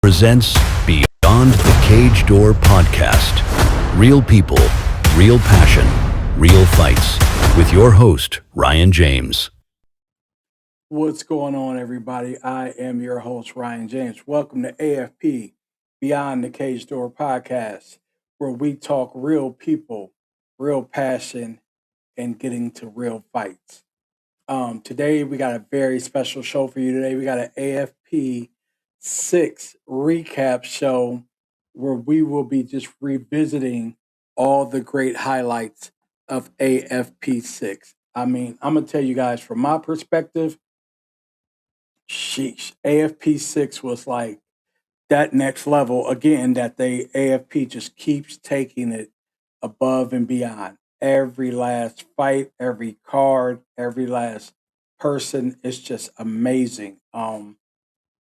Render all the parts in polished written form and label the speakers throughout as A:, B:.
A: presents Beyond the Cage Door podcast. Real people, real passion, real fights. With your host, Ryan James.
B: What's going on, everybody? I am your host, Ryan James. Welcome to AFP, Beyond the Cage Door podcast, where we talk real people, real passion, and getting to real fights. Today, we got a very special show for you today. We got an AFP 6 recap show where we will be just revisiting all the great highlights of AFP 6. I mean, I'm going to tell you guys from my perspective, sheesh, AFP 6 was like that next level again that they AFP just keeps taking it above and beyond. Every last fight, every card, every last person is just amazing.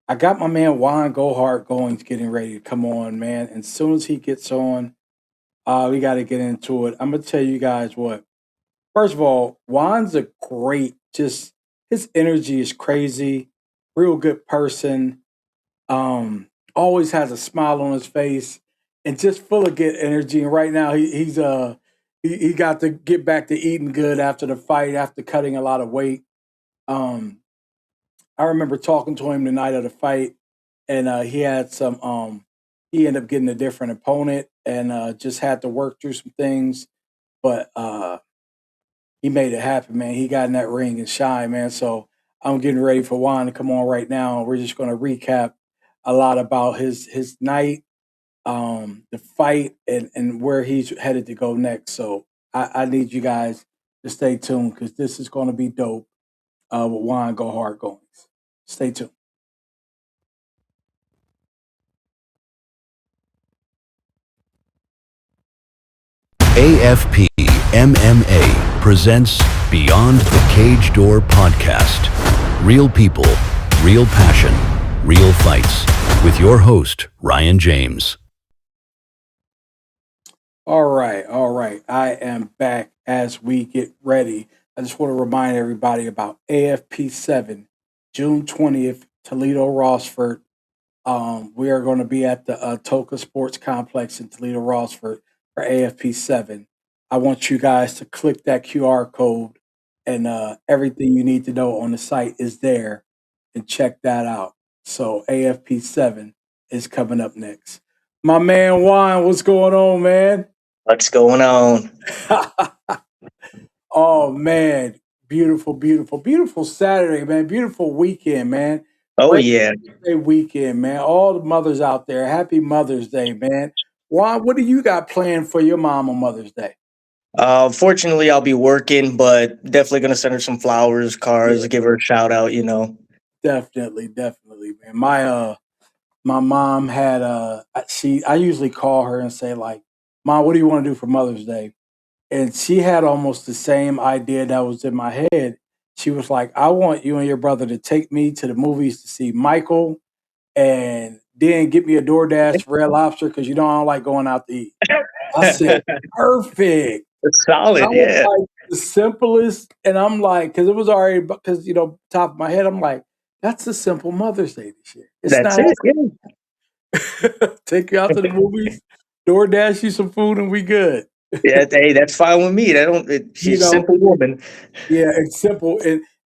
B: I got my man Juan Gohart going, getting ready to come on, man. And as soon as he gets on, we got to get into it. I'm gonna tell you guys what. First of all, Juan's a great, just his energy is crazy, real good person. Always has a smile on his face and just full of good energy. And right now he got to get back to eating good after the fight, after cutting a lot of weight. Um, I remember talking to him the night of the fight, and he had he ended up getting a different opponent and just had to work through some things, but he made it happen, man. He got in that ring and shine, man. So I'm getting ready for Juan to come on right now. We're just going to recap a lot about his night, the fight, and where he's headed to go next. So I need you guys to stay tuned because this is going to be dope with Juan Gohart Goings. Stay tuned.
A: AFP MMA presents Beyond the Cage Door podcast. Real people, real passion, real fights. With your host, Ryan James.
B: All right, all right. I am back as we get ready. I just want to remind everybody about AFP 7, June 20th, Toledo Rossford. We are going to be at the Toka Sports Complex in Toledo Rossford for AFP 7. I want you guys to click that QR code, and everything you need to know on the site is there, and check that out. So AFP 7 is coming up next. My man Juan, what's going on, man?
C: What's going on?
B: Oh man, beautiful, beautiful, beautiful Saturday, man. Beautiful weekend, man.
C: Oh
B: Great
C: yeah.
B: Day weekend, man. All the mothers out there, happy Mother's Day, man. Juan, what do you got planned for your mom on Mother's Day?
C: Fortunately, I'll be working, but definitely gonna send her some flowers,
B: Yeah,
C: cards, give her a shout out.
B: definitely, definitely, man. My mom had I usually call her and say like, Mom, what do you want to do for Mother's Day? And she had almost the same idea that was in my head. She was like, I want you and your brother to take me to the movies to see Michael and then get me a DoorDash Red Lobster because you know I don't like going out to eat. I said, perfect.
C: It's
B: That
C: solid,
B: was
C: yeah.
B: like the simplest. And I'm like, because it was already, because, top of my head, I'm like, that's a simple Mother's Day this year. It's
C: That's
B: not
C: it. Yeah.
B: take you out to the movies, DoorDash you some food, and we good.
C: Yeah, hey, that's fine with me.
B: You
C: She's a
B: know,
C: simple woman.
B: yeah, it's simple.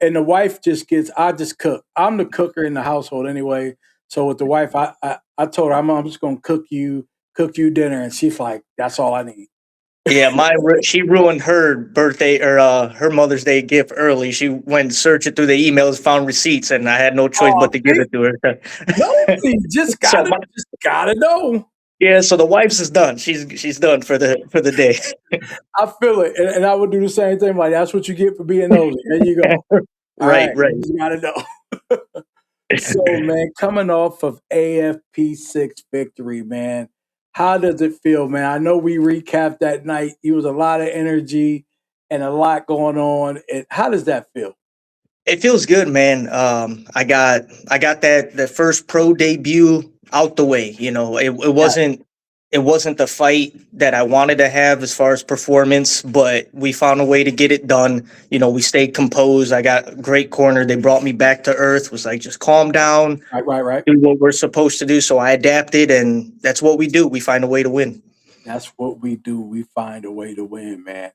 B: And the wife just gets, I just cook. I'm the cooker in the household anyway. So with the wife, I told her, I'm just going to cook you dinner. And she's like, that's all I need.
C: Yeah, she ruined her birthday or her Mother's Day gift early. She went searching through the emails, found receipts, and I had no choice
B: Oh,
C: but to give it to
B: no,
C: her.
B: you just
C: so
B: gotta,
C: my,
B: just gotta know.
C: yeah, so the wife's is done. She's done for the day.
B: I feel it. And I would do the same thing. Like, that's what you get for being nosy. There you go. All
C: Right,
B: right.
C: right.
B: You just gotta know. So, man, coming off of AFP 6 victory, man, how does it feel, man? I know we recapped that night. It was a lot of energy and a lot going on. And how does that feel?
C: It feels good, man. I got that first pro debut out the way. It
B: Yeah.
C: wasn't it wasn't the fight that I wanted to have as far as performance, but we found a way to get it done. You know, we stayed composed. I got a great corner. They brought me back to earth, was like, just calm down,
B: Right.
C: do what we're supposed to do. So I adapted, and that's what we do. We find a way to win.
B: That's what we do. We find a way to win, man.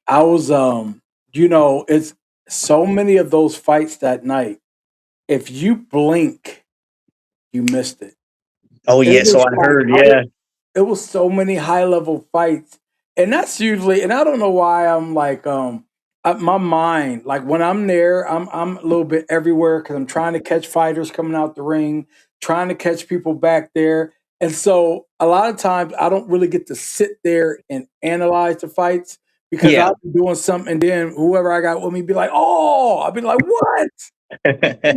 B: I was, you know, it's so many of those fights that night. If you blink, you missed it.
C: Oh,
B: It
C: yeah. So
B: was
C: I
B: like
C: heard, yeah.
B: it was so many high level fights, and that's usually. And I don't know why I'm like, my mind, like when I'm there, I'm a little bit everywhere because I'm trying to catch fighters coming out the ring, trying to catch people back there, and so a lot of times I don't really get to sit there and analyze the fights because
C: Yeah.
B: I'll be doing something, and then whoever I got with me be like, "Oh," I'll be like, "What?"
C: There's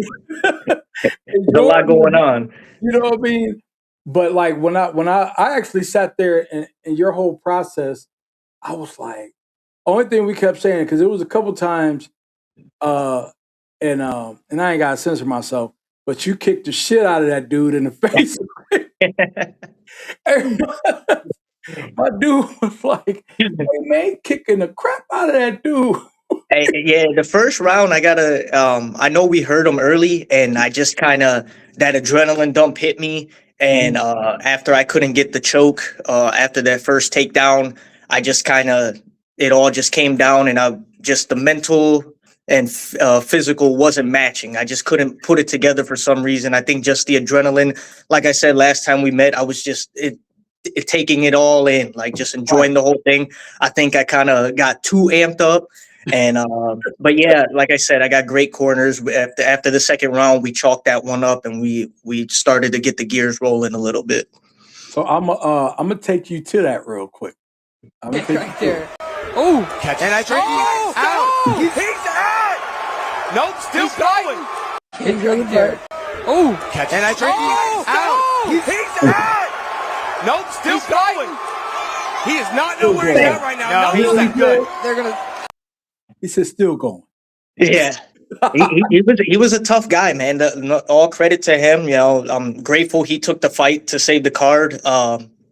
C: a
B: Enjoy
C: lot going on.
B: you know what I mean? But like when I actually sat there and your whole process, I was like, only thing we kept saying because it was a couple times, uh, and I ain't got to censor myself, but you kicked the shit out of that dude in the face. And my dude was like, "Hey man, kicking the crap out of that dude."
C: Hey, yeah, the first round, I know we heard him early, and I just kind of, that adrenaline dump hit me. And
B: Mhm.
C: after I couldn't get the choke, after that first takedown, I just kind of, it all just came down, and the mental and physical wasn't matching. I just couldn't put it together for some reason. I think just the adrenaline, like I said last time we met, I was just, taking it all in, like just
B: Right.
C: enjoying the whole thing. I think I kind of got too amped up. And but yeah, like I said, I got great corners. After the second round, we chalked that one up, and we started to get the gears rolling a little bit.
B: So I'm gonna take you to that real quick. I'm gonna take
D: Right
B: you to it.
D: there. Oh, catch and I drink out. He's out. Nope, still going. Hit right there. Oh, catch and I drink out. He's out. Nope, still going. He is not
B: Still
D: nowhere he's
B: going.
D: at right now. No,
B: He's
D: he's not good.
B: good.
D: They're gonna.
B: He said, "Still going."
C: Yeah, he was a tough guy, man. All credit to him. You know, I'm grateful he took the fight to save the card.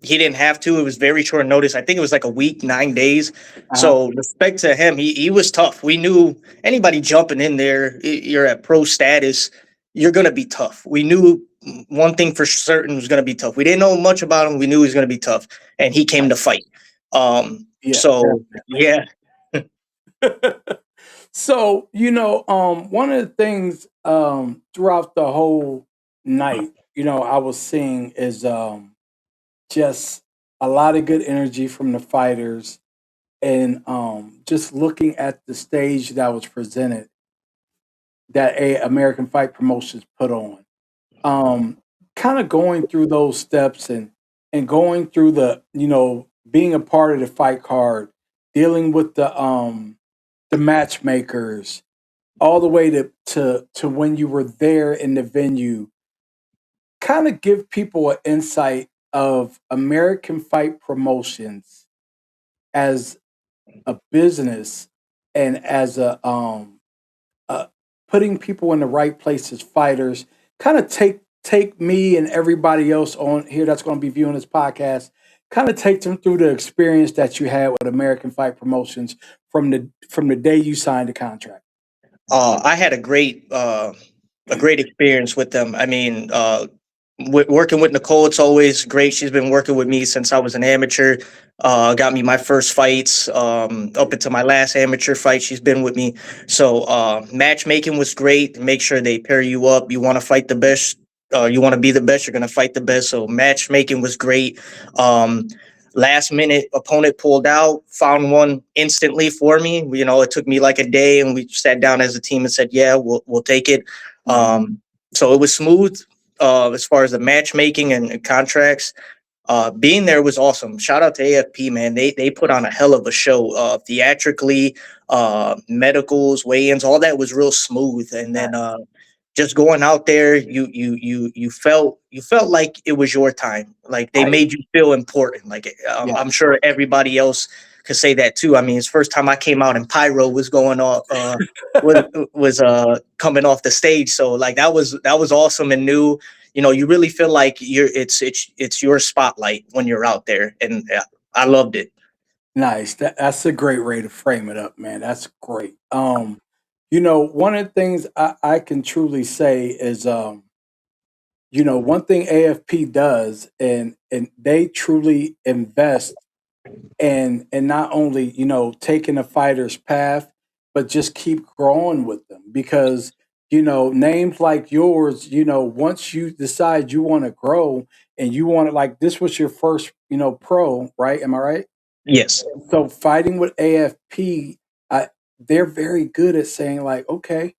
C: He didn't have to. It was very short notice. I think it was like a week, 9 days.
B: Uh-huh.
C: So respect to him. He was tough. We knew anybody jumping in there, you're at pro status, you're gonna be tough. We knew one thing for certain was gonna be tough. We didn't know much about him. We knew he was gonna be tough, and he came to fight.
B: Yeah.
C: So yeah.
B: So, one of the things throughout the whole night, I was seeing is just a lot of good energy from the fighters and just looking at the stage that was presented that American Fight Promotions put on. Kind of going through those steps and going through being a part of the fight card, dealing with the matchmakers, all the way to when you were there in the venue, kind of give people an insight of American Fight Promotions as a business and as uh, putting people in the right place as fighters. Kind of take me and everybody else on here that's going to be viewing this podcast. Kind of take them through the experience that you had with American Fight Promotions from the day you signed the contract.
C: I had a great experience with them. I mean, working with Nicole, it's always great. She's been working with me since I was an amateur. Got me my first fights, up into my last amateur fight. She's been with me. So matchmaking was great. Make sure they pair you up. You want to fight the best. You want to be the best. You're gonna fight the best. So matchmaking was great. Um, Last minute opponent pulled out, found one instantly for me. You know, it took me like a day, and we sat down as a team and said, "Yeah, we'll take it."
B: Mhm.
C: So it was smooth as far as the matchmaking and contracts. Being there was awesome. Shout out to AFP, man. They put on a hell of a show. Theatrically, medicals, weigh-ins, all that was real smooth. And then just going out there, you felt like it was your time. Like they
B: Right.
C: made you feel important. Like
B: Yeah.
C: I'm sure everybody else could say that too. I mean, it's first time I came out and pyro was going off. Was coming off the stage. So like that was awesome and new. you really feel like it's your spotlight when you're out there, and I loved it.
B: Nice. That's a great way to frame it up, man. That's great. One of the things I can truly say is, one thing AFP does, and they truly invest and not only taking a fighter's path, but just keep growing with them because names like yours, once you decide you want to grow and you want to, like, this was your first pro, right? Am I right?
C: Yes.
B: So fighting with AFP, they're very good at saying, like, okay,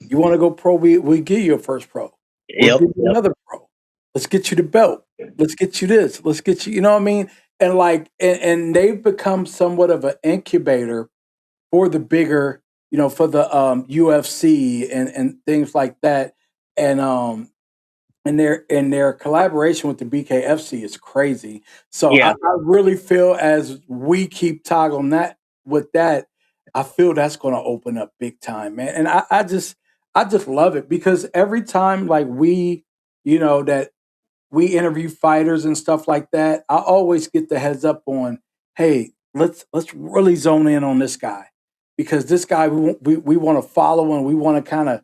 B: you want to go pro, we give you a first pro, we'll
C: Yep.
B: give you another pro, let's get you the belt, let's get you this, let's get you, you know what I mean? And like, and they've become somewhat of an incubator for the bigger, for the UFC and things like that. And their collaboration with the BKFC is crazy. So I,
C: Yeah.
B: I really feel as we keep toggling that with that, I feel that's going to open up big time, man. And I just love it because every time like that we interview fighters and stuff like that, I always get the heads up on, hey, let's really zone in on this guy because this guy we want to follow and we want to kind of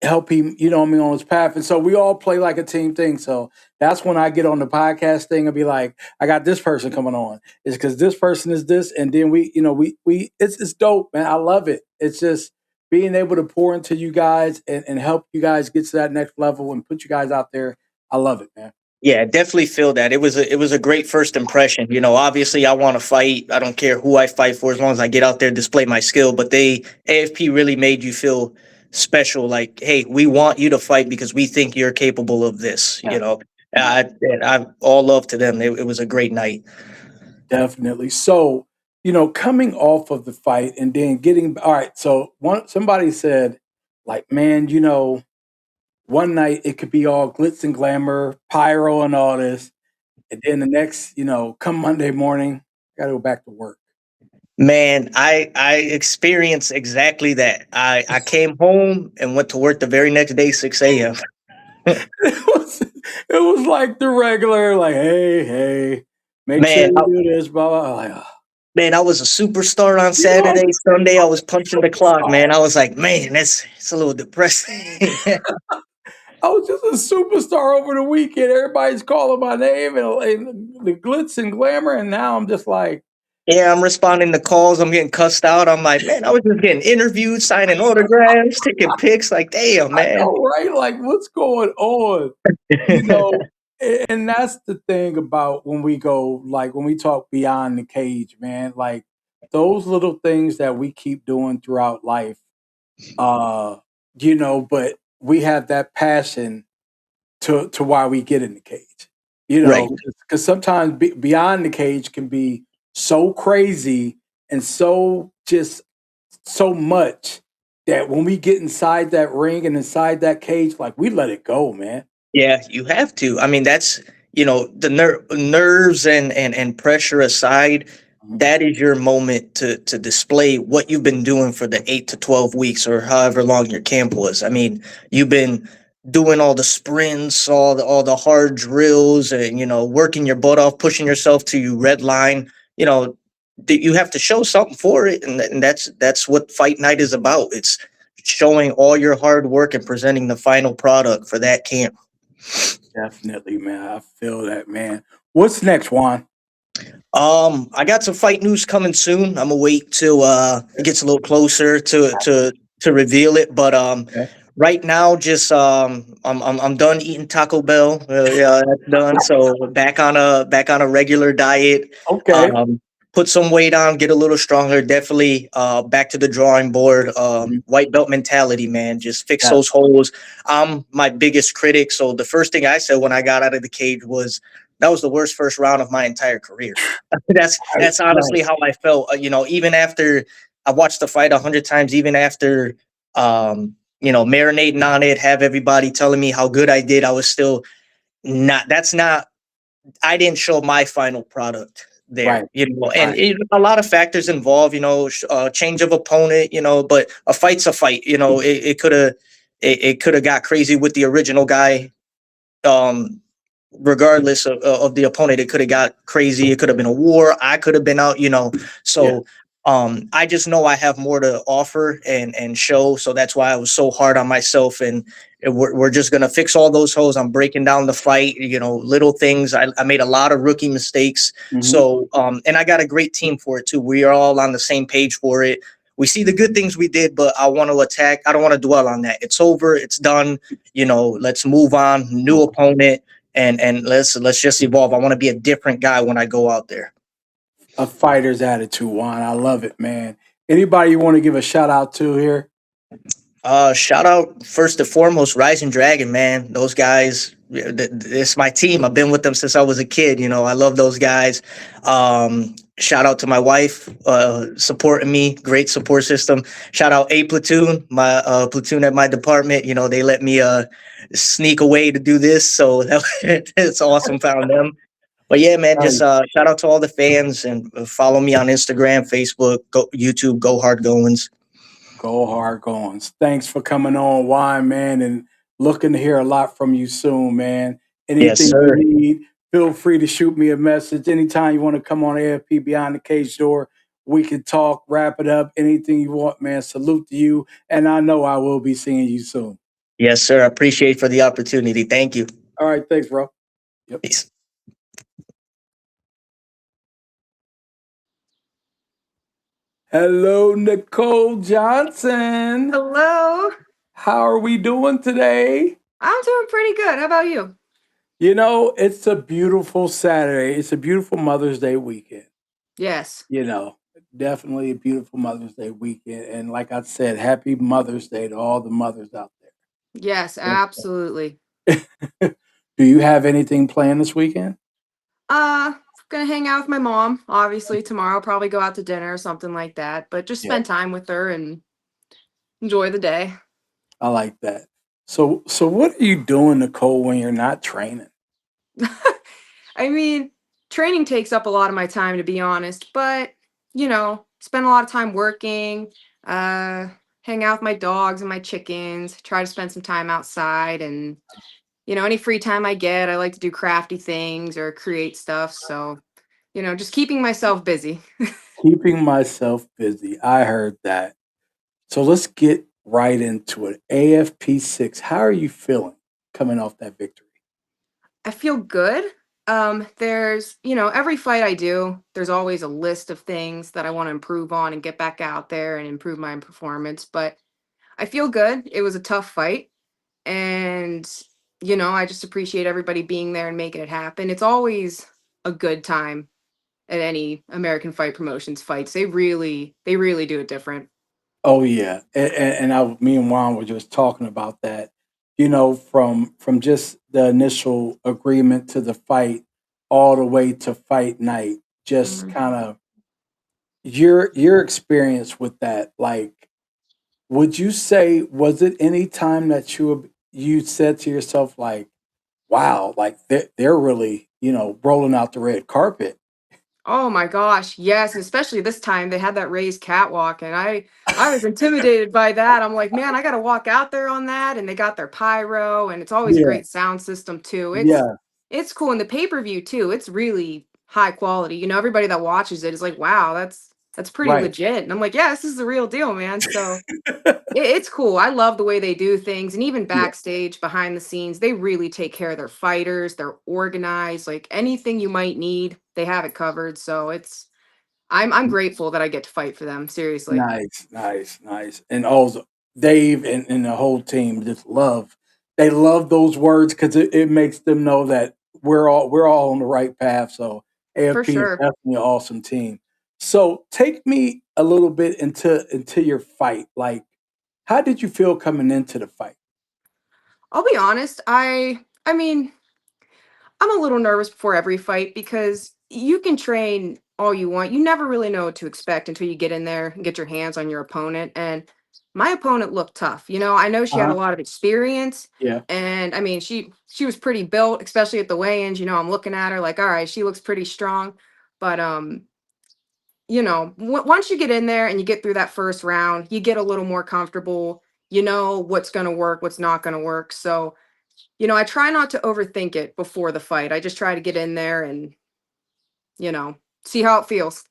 B: help him, what I mean, on his path. And so we all play like a team thing. So that's when I get on the podcast thing and be like, I got this person coming on. It's because this person is this, and then we it's dope, man. I love it. It's just being able to pour into you guys and help you guys get to that next level and put you guys out there. I love it, man.
C: Yeah, definitely feel that. It was a great first impression. Obviously I want to fight. I don't care who I fight for as long as I get out there, display my skill. But AFP really made you feel special. Like, hey, we want you to fight because we think you're capable of this.
B: Yeah.
C: I all love to them. It was a great night.
B: Definitely. So, coming off of the fight and then getting all right. So somebody said, like, man, one night it could be all glitz and glamour, pyro and all this. And then the next, come Monday morning, gotta go back to work.
C: Man, I experienced exactly that. I came home and went to work the very next day, 6 a.m.
B: It was like the regular, like, hey, make sure
C: Man,
B: you do this, blah, blah. Like,
C: Man, I was a superstar on Saturday, Sunday. I was punching the clock, man. I was like, man, it's a little depressing.
B: I was just a superstar over the weekend. Everybody's calling my name and the glitz and glamour, and now I'm just like,
C: Yeah, I'm responding to calls. I'm getting cussed out. I'm like, man, I was just getting interviewed, signing autographs, taking pics. Like, damn, man.
B: oh, right, like what's going on? You know, and that's the thing about when we go, like when we talk beyond the cage, man. Like those little things that we keep doing throughout life, uh, but we have that passion to why we get in the cage.
C: Right.
B: Because sometimes beyond the cage can be so crazy and so just so much that when we get inside that ring and inside that cage, like we let it go, man.
C: Yeah, you have to. I mean, that's, the nerves and pressure aside,
B: Mhm.
C: that is your moment to display what you've been doing for the 8 to 12 weeks or however long your camp was. I mean, you've been doing all the sprints, all the hard drills, and working your butt off, pushing yourself to red line. That you have to show something for it, and that's what fight night is about. It's showing all your hard work and presenting the final product for that camp.
B: Definitely, man. I feel that, man. What's next, Juan?
C: I got some fight news coming soon. I'm gonna wait till it gets a little closer to reveal it. But
B: Okay.
C: right now, just I'm done eating Taco Bell. Yeah, that's done. So back on a regular diet.
B: Okay.
C: Put some weight on, get a little stronger. Definitely back to the drawing board.
B: Mhm.
C: White belt mentality, man. Just fix
B: Yeah.
C: those holes. I'm my biggest critic. So the first thing I said when I got out of the cage was that was the worst first round of my entire career. That's honestly how I felt. Even after I watched the fight 100 times, even after marinating on it, have everybody telling me how good I did, I was still not. That's not. I didn't show my final product there,
B: Right.
C: and
B: Right.
C: a lot of factors involved, change of opponent, but a fight's a fight, it could have got crazy with the original guy regardless of the opponent, it could have got crazy. It could have been a war. I could have been out,
B: Yeah.
C: So I just know I have more to offer and show. So that's why I was so hard on myself. And we're just gonna fix all those holes. I'm breaking down the fight. Little things. I made a lot of rookie mistakes.
B: Mhm.
C: So and I got a great team for it too. We are all on the same page for it. We see the good things we did, but I want to attack. I don't want to dwell on that. It's over. It's done. Let's move on. New opponent, and let's just evolve. I want to be a different guy when I go out there.
B: A fighter's attitude, Juan. I love it, man. Anybody you want to give a shout out to here?
C: Shout out first and foremost, Rising Dragon, man. Those guys, it's my team. I've been with them since I was a kid. I love those guys. Shout out to my wife, supporting me. Great support system. Shout out A Platoon, my platoon at my department. They let me sneak away to do this, so it's awesome. Found them. But yeah, man, just shout out to all the fans and follow me on Instagram, Facebook, YouTube, Go Hard Goins.
B: Go hard goings. Thanks for coming on, Juan, man, and looking to hear a lot from you soon, man.
C: Yes,
B: Anything
C: sir.
B: you need, feel free to shoot me a message. Anytime you want to come on AFP Beyond the Cage Door, we can talk, wrap it up, anything you want, man. Salute to you. And I know I will be seeing you soon.
C: Yes, sir. I appreciate for the opportunity. Thank you.
B: All right, thanks, bro. Yep.
C: Peace.
B: Hello, Nicole Johnson.
E: Hello.
B: How are we doing today?
E: I'm doing pretty good. How about you?
B: It's a beautiful Saturday. It's a beautiful Mother's Day weekend.
E: Yes.
B: Definitely a beautiful Mother's Day weekend. And like I said, happy Mother's Day to all the mothers out
E: Yes, absolutely.
B: there. Do you have anything planned this weekend?
E: Gonna hang out with my mom, obviously, tomorrow. Probably go out to dinner or something like that. But just
B: Yeah.
E: spend time with her and enjoy the day.
B: I like that. So what are you doing, Nicole, when you're not training?
E: I mean, training takes up a lot of my time, to be honest, but spend a lot of time working, hang out with my dogs and my chickens, try to spend some time outside, and any free time I get, I like to do crafty things or create stuff. So, just keeping myself busy.
B: Keeping myself busy. I heard that. So let's get right into it. AFP 6, how are you feeling coming off that victory?
E: I feel good. There's, every fight I do, there's always a list of things that I want to improve on and get back out there and improve my performance. But I feel good. It was a tough fight. And, I just appreciate everybody being there and making it happen. It's always a good time at any American Fight Promotions fights. They really do it different.
B: Oh yeah, me and Juan were just talking about that. From just the initial agreement to the fight, all the way to fight night. Just
E: Mhm.
B: kind of your experience with that. Like, would you say was it any time that you said to yourself like, "Wow, like they're really rolling out the red carpet."
E: Oh my gosh, yes, especially this time they had that raised catwalk and I was intimidated by that. I'm like, "Man, I got to walk out there on that." And they got their pyro and it's always a
B: Yeah,
E: great sound system too.
B: yeah,
E: It's cool in the pay-per-view too. It's really high quality. Everybody that watches it is like, "Wow, that's pretty
B: right.
E: legit." And I'm like, "Yeah, this is the real deal, man." So it's cool. I love the way they do things. And even
B: Yeah,
E: backstage, behind the scenes, they really take care of their fighters. They're organized. Like anything you might need, they have it covered. So I'm grateful that I get to fight for them. Seriously.
B: nice, nice, nice. And also Dave and the whole team just they love those words because it makes them know that we're all on the right path. So
E: For
B: AFP is
E: sure.
B: definitely an awesome team. So take me a little bit into your fight. Like, how did you feel coming into the fight?
E: I'll be honest. I mean, I'm a little nervous before every fight because you can train all you want. You never really know what to expect until you get in there and get your hands on your opponent. And my opponent looked tough. I know she had a
B: Uh-huh.
E: lot of experience,
B: Yeah.
E: and I mean, she was pretty built, especially at the weigh-ins. I'm looking at her like, all right, she looks pretty strong. But once you get in there and you get through that first round, you get a little more comfortable. You know what's going to work, what's not going to work. So I try not to overthink it before the fight. I just try to get in there and, you know, see how it feels.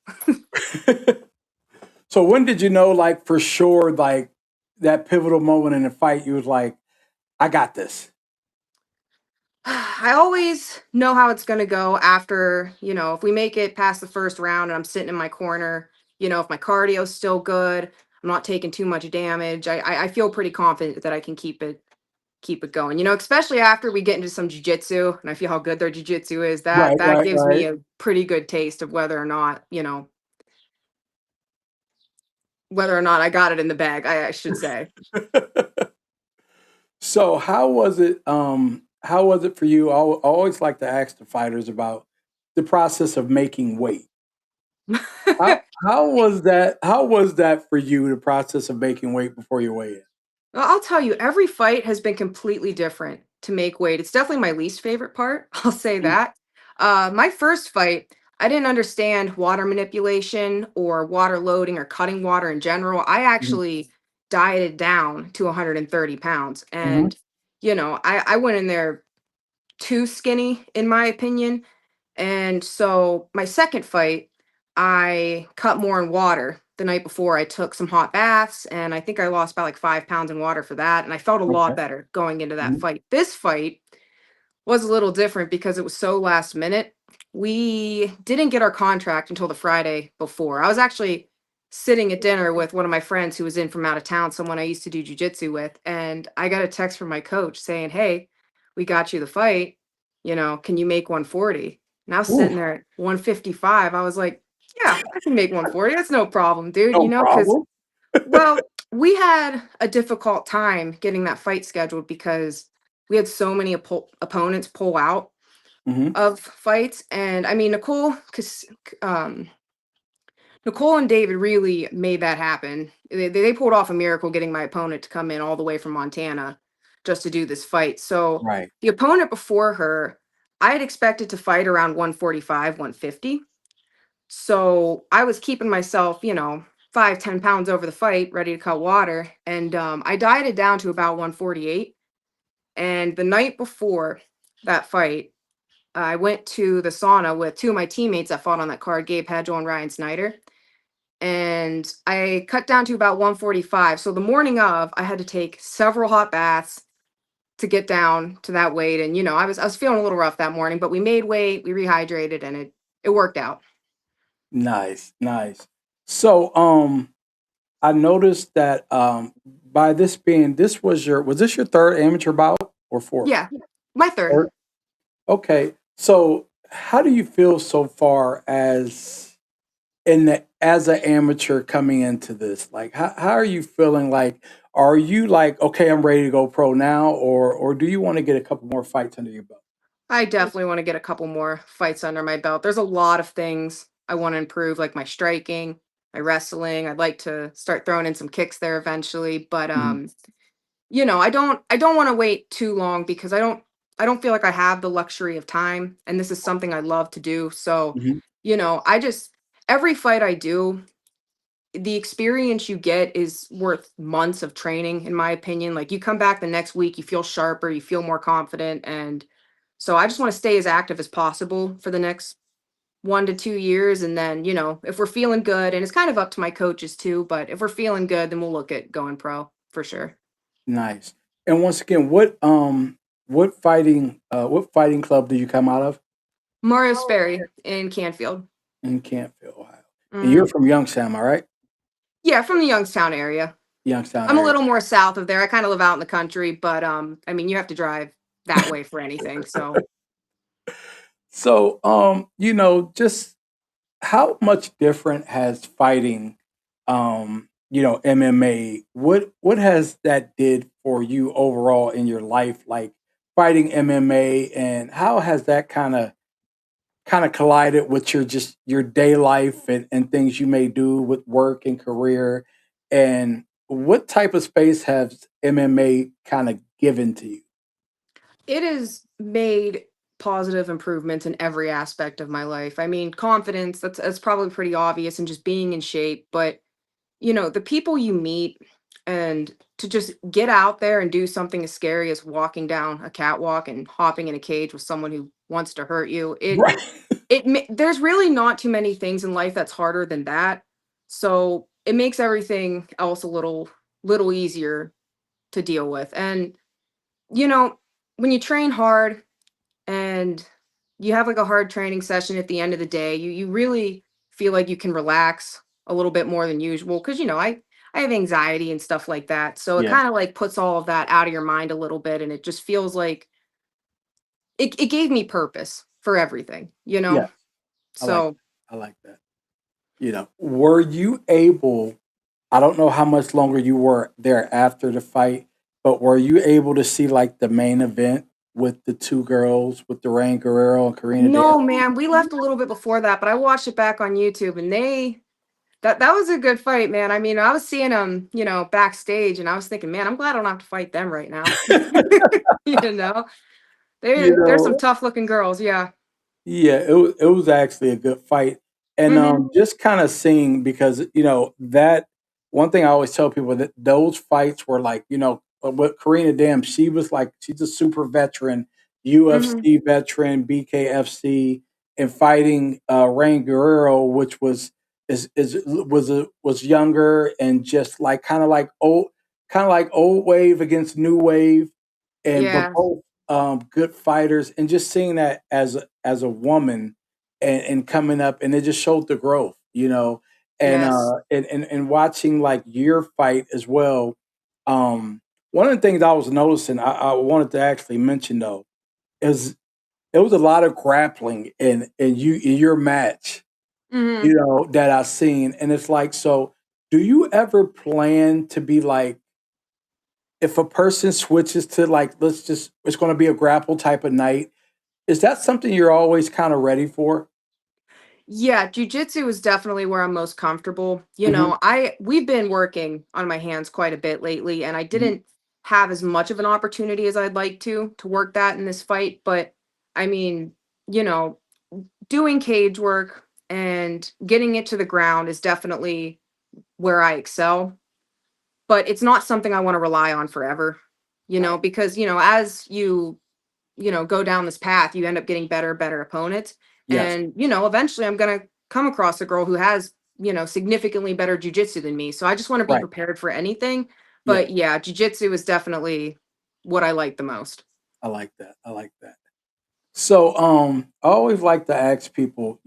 B: So when did you know, like for sure, like that pivotal moment in the fight, you was like, I got this.
E: I always know how it's going to go after, if we make it past the first round and I'm sitting in my corner, if my cardio's still good, I'm not taking too much damage. I feel pretty confident that I can keep it going. Especially after we get into some jujitsu and I feel how good their jujitsu is. That
B: Right,
E: that
B: right,
E: gives me
B: right.
E: a pretty good taste of whether or not I got it in the bag, I should say.
B: So how was it? How was it for you? I always like to ask the fighters about the process of making weight. How was that? How was that for you? The process of making weight before you weigh in.
E: Well, I'll tell you, every fight has been completely different to make weight. It's definitely my least favorite part. I'll say
B: Mm,
E: that. My first fight, I didn't understand water manipulation or water loading or cutting water in general. I
B: mhm,
E: actually dieted down to 130 pounds.
B: mhm.
E: And, I went in there too skinny, in my opinion. And so my second fight, I cut more in water. The night before, I took some hot baths, and I think I lost about like 5 pounds in water for that. And I felt a lot
B: Okay.
E: better going into that
B: Mhm.
E: fight. This fight was a little different because it was so last minute. We didn't get our contract until the Friday before. I was actually sitting at dinner with one of my friends who was in from out of town, someone I used to do jujitsu with, and I got a text from my coach saying, "Hey, we got you the fight. Can you make 140?" And I was
B: Ooh,
E: sitting there at 155. I was like, "Yeah, I can make 140. That's no problem, dude."
B: no
E: Because
B: problem.
E: well, we had a difficult time getting that fight scheduled because we had so many opponents pull out
B: Mhm.
E: of fights, and I mean Nicole and David really made that happen. They pulled off a miracle getting my opponent to come in all the way from Montana just to do this fight. So
B: Right.
E: the opponent before her, I had expected to fight around 145, 150. So I was keeping myself, 5, 10 pounds over the fight, ready to cut water. And I dieted down to about 148. And the night before that fight, I went to the sauna with two of my teammates that fought on that card, Gabe Hedgel and Ryan Snyder. And I cut down to about 145. So the morning of, I had to take several hot baths to get down to that weight. And I was feeling a little rough that morning, but we made weight, we rehydrated, and it worked out.
B: Nice, nice. So, I noticed that by this was your third amateur bout or fourth?
E: Yeah, my third.
B: Third. Okay. So, how do you feel so far as an amateur coming into this? Like, how are you feeling? Like, are you like, okay, I'm ready to go pro now, or do you want to get a couple more fights under your belt?
E: I definitely want to get a couple more fights under my belt. There's a lot of things I want to improve, like my striking, my wrestling. I'd like to start throwing in some kicks there eventually, but
B: Mhm,
E: I don't want to wait too long because I don't feel like I have the luxury of time, and this is something I love to do. So,
B: mhm.
E: I just every fight I do, the experience you get is worth months of training, in my opinion. Like, you come back the next week, you feel sharper, you feel more confident, and so I just want to stay as active as possible for the next 1 to 2 years. And then, if we're feeling good, and it's kind of up to my coaches too, but if we're feeling good, then we'll look at going pro for sure.
B: Nice. And once again, what fighting club do you come out of?
E: Mario Sperry in Canfield.
B: In Campville, Ohio. And
E: Hmm.
B: you're from Youngstown, am I right?
E: Yeah, from the Youngstown area.
B: Youngstown
E: I'm a
B: area.
E: little more south of there. I kind of live out in the country, but I mean, you have to drive that way for anything. So
B: So, just how much different has fighting, MMA, what has that did for you overall in your life, like fighting MMA, and how has that kinda collided with your day life and things you may do with work and career, and what type of space has MMA kinda given to you?
E: it has made positive improvements in every aspect of my life. I mean, confidence, that's probably pretty obvious, and just being in shape, but the people you meet And to just get out there and do something as scary as walking down a catwalk and hopping in a cage with someone who wants to hurt you,
B: Right.
E: there's really not too many things in life that's harder than that. So it makes everything else a little easier to deal with. And you know, when you train hard and you have like a hard training session at the end of the day, you really feel like you can relax a little bit more than usual because I have anxiety and stuff like that. So it
B: Yeah.
E: kind of like puts all of that out of your mind a little bit and it just feels like it gave me purpose for everything, you
B: Yeah.
E: know?
B: I like
E: So
B: I like that. Were you able, I don't know how much longer you were there after the fight, but were you able to see like the main event with the two girls, with Duran Guerrero and Karina
E: no,
B: Dampsey?
E: man, we left a little bit before that, but I watched it back on YouTube and that was a good fight, man. I mean, I was seeing them, backstage and I was thinking, man, I'm glad I don't have to fight them right now. you know,
B: You
E: there's some
B: know,
E: tough looking girls. Yeah.
B: yeah, it was actually a good fight. And
E: Hmm.
B: just kind of seeing because that one thing I always tell people that those fights were like, with Karina Dam, she was like she's a super veteran,
E: Hmm.
B: UFC veteran, BKFC, and fighting Rain Guerrero, which was younger and just like kind of like old wave against new wave, and but
E: Yeah.
B: both good fighters, and just seeing that as a woman and coming up, and it just showed the growth, and
E: Yes.
B: and watching like your fight as well. Um, One of the things I was noticing, I wanted to actually mention though, is it was a lot of grappling in your match,
E: Hmm.
B: that I've seen, and it's like, so do you ever plan to be like, if a person switches to like, it's going to be a grapple type of night, is that something you're always kind of ready for?
E: Yeah, jujitsu is definitely where I'm most comfortable.
B: Hmm.
E: We've been working on my hands quite a bit lately, and I
B: Hmm.
E: didn't have as much of an opportunity as I'd like to work that in this fight. But I mean, you know, doing cage work and getting it to the ground is definitely where I excel. But it's not something I want to rely on forever,
B: Right.
E: because as you go down this path, you end up getting better opponents.
B: Yes.
E: And, eventually I'm going to come across a girl who has, significantly better jujitsu than me. So I just want to be
B: Right.
E: prepared for anything.
B: Yeah.
E: But yeah, jujitsu is definitely what I like the most.
B: I like that. I like that. So, I always like to ask people,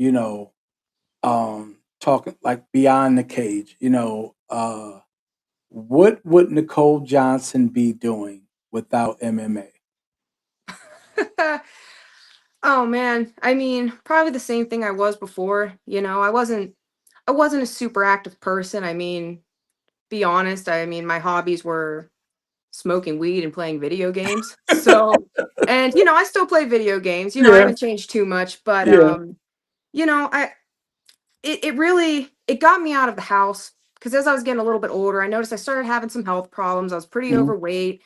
B: talking like beyond the cage, what would Nicole Johnson be doing without MMA?
E: Oh man, I mean, probably the same thing I was before. I wasn't a super active person. I mean, be honest, I mean, my hobbies were smoking weed and playing video games. So, and I still play video games. I
B: Yeah.
E: haven't changed too much, but
B: Yeah.
E: I it really it got me out of the house because as I was getting a little bit older, I noticed I started having some health problems. I was pretty
B: Mhm.
E: overweight.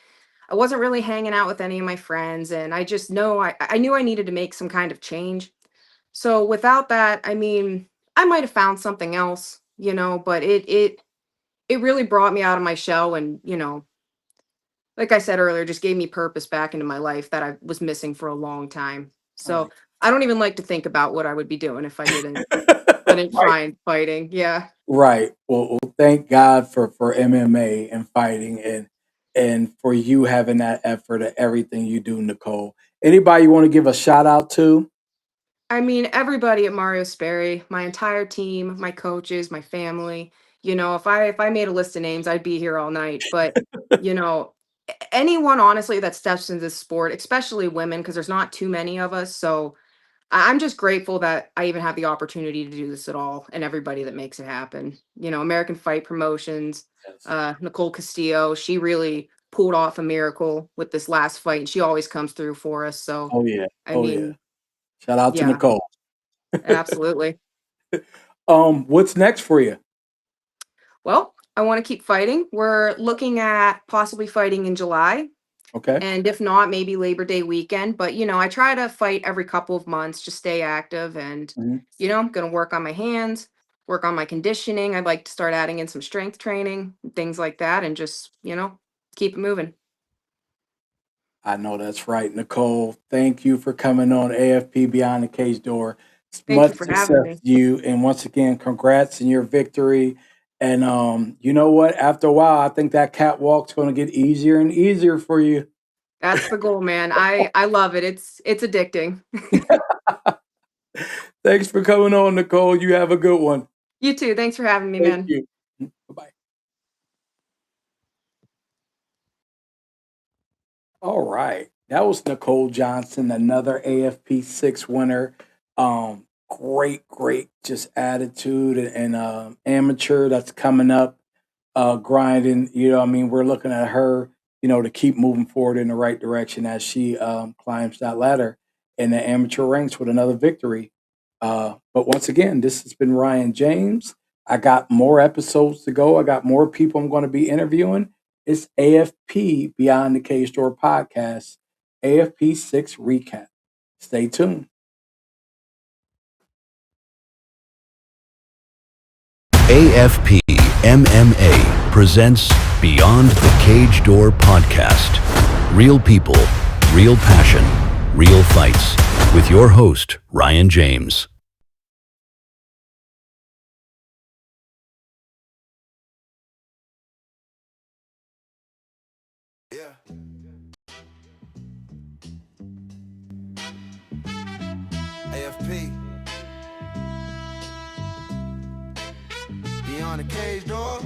E: I wasn't really hanging out with any of my friends, and I just know I knew I needed to make some kind of change. So without that, I mean, I might have found something else, but it really brought me out of my shell and, like I said earlier, just gave me purpose back into my life that I was missing for a long time.
B: I
E: So
B: like
E: I don't even like to think about what I would be doing if I didn't
B: Right.
E: find fighting. Yeah.
B: Right. Well, thank God for MMA and fighting, and for you having that effort at everything you do, Nicole. Anybody you want to give a shout out to?
E: I mean, everybody at Mario Sperry, my entire team, my coaches, my family. If I made a list of names, I'd be here all night. But you know, anyone honestly that steps into this sport, especially women, because there's not too many of us. So I'm just grateful that I even have the opportunity to do this at all, and everybody that makes it happen. American Fight Promotions,
B: Yes.
E: Nicole Castillo, she really pulled off a miracle with this last fight, and she always comes through for us. So,
B: Oh yeah.
E: I
B: Oh yeah.
E: mean,
B: Shout out to
E: yeah,
B: Nicole.
E: absolutely.
B: What's next for you?
E: Well, I want to keep fighting. We're looking at possibly fighting in July.
B: Okay.
E: And if not, maybe Labor Day weekend. But, I try to fight every couple of months, just stay active. And,
B: Mhm.
E: I'm going to work on my hands. work on my conditioning. I'd like to start adding in some strength training, things like that, and just, keep it moving.
B: I know that's right, Nicole. Thank you for coming on AFP Beyond the Cage Door.
E: Thank you
B: Much
E: for having
B: success
E: me.
B: to you, and once again, congrats in your victory. And you know what? After a while, I think that catwalk's going to get easier and easier for you.
E: That's the goal, man. I love it. It's addicting.
B: Thanks for coming on, Nicole. You have a good one.
E: You too. Thanks for having me,
B: Thank
E: man.
B: you. Bye-bye. All right. That was Nicole Johnson, another AFP 6 winner. Great, just attitude and amateur that's coming up, grinding. I mean, we're looking at her, to keep moving forward in the right direction as she climbs that ladder in the amateur ranks with another victory. But once again, this has been Ryan James. I got more episodes to go. I got more people I'm going to be interviewing. It's AFP Beyond the Cage Door podcast, AFP 6 recap. Stay tuned.
A: AFP MMA presents Beyond the Cage Door podcast. Real people, real passion, real fights. With your host, Ryan James.
D: Yeah. AFP. Beyond the cage door.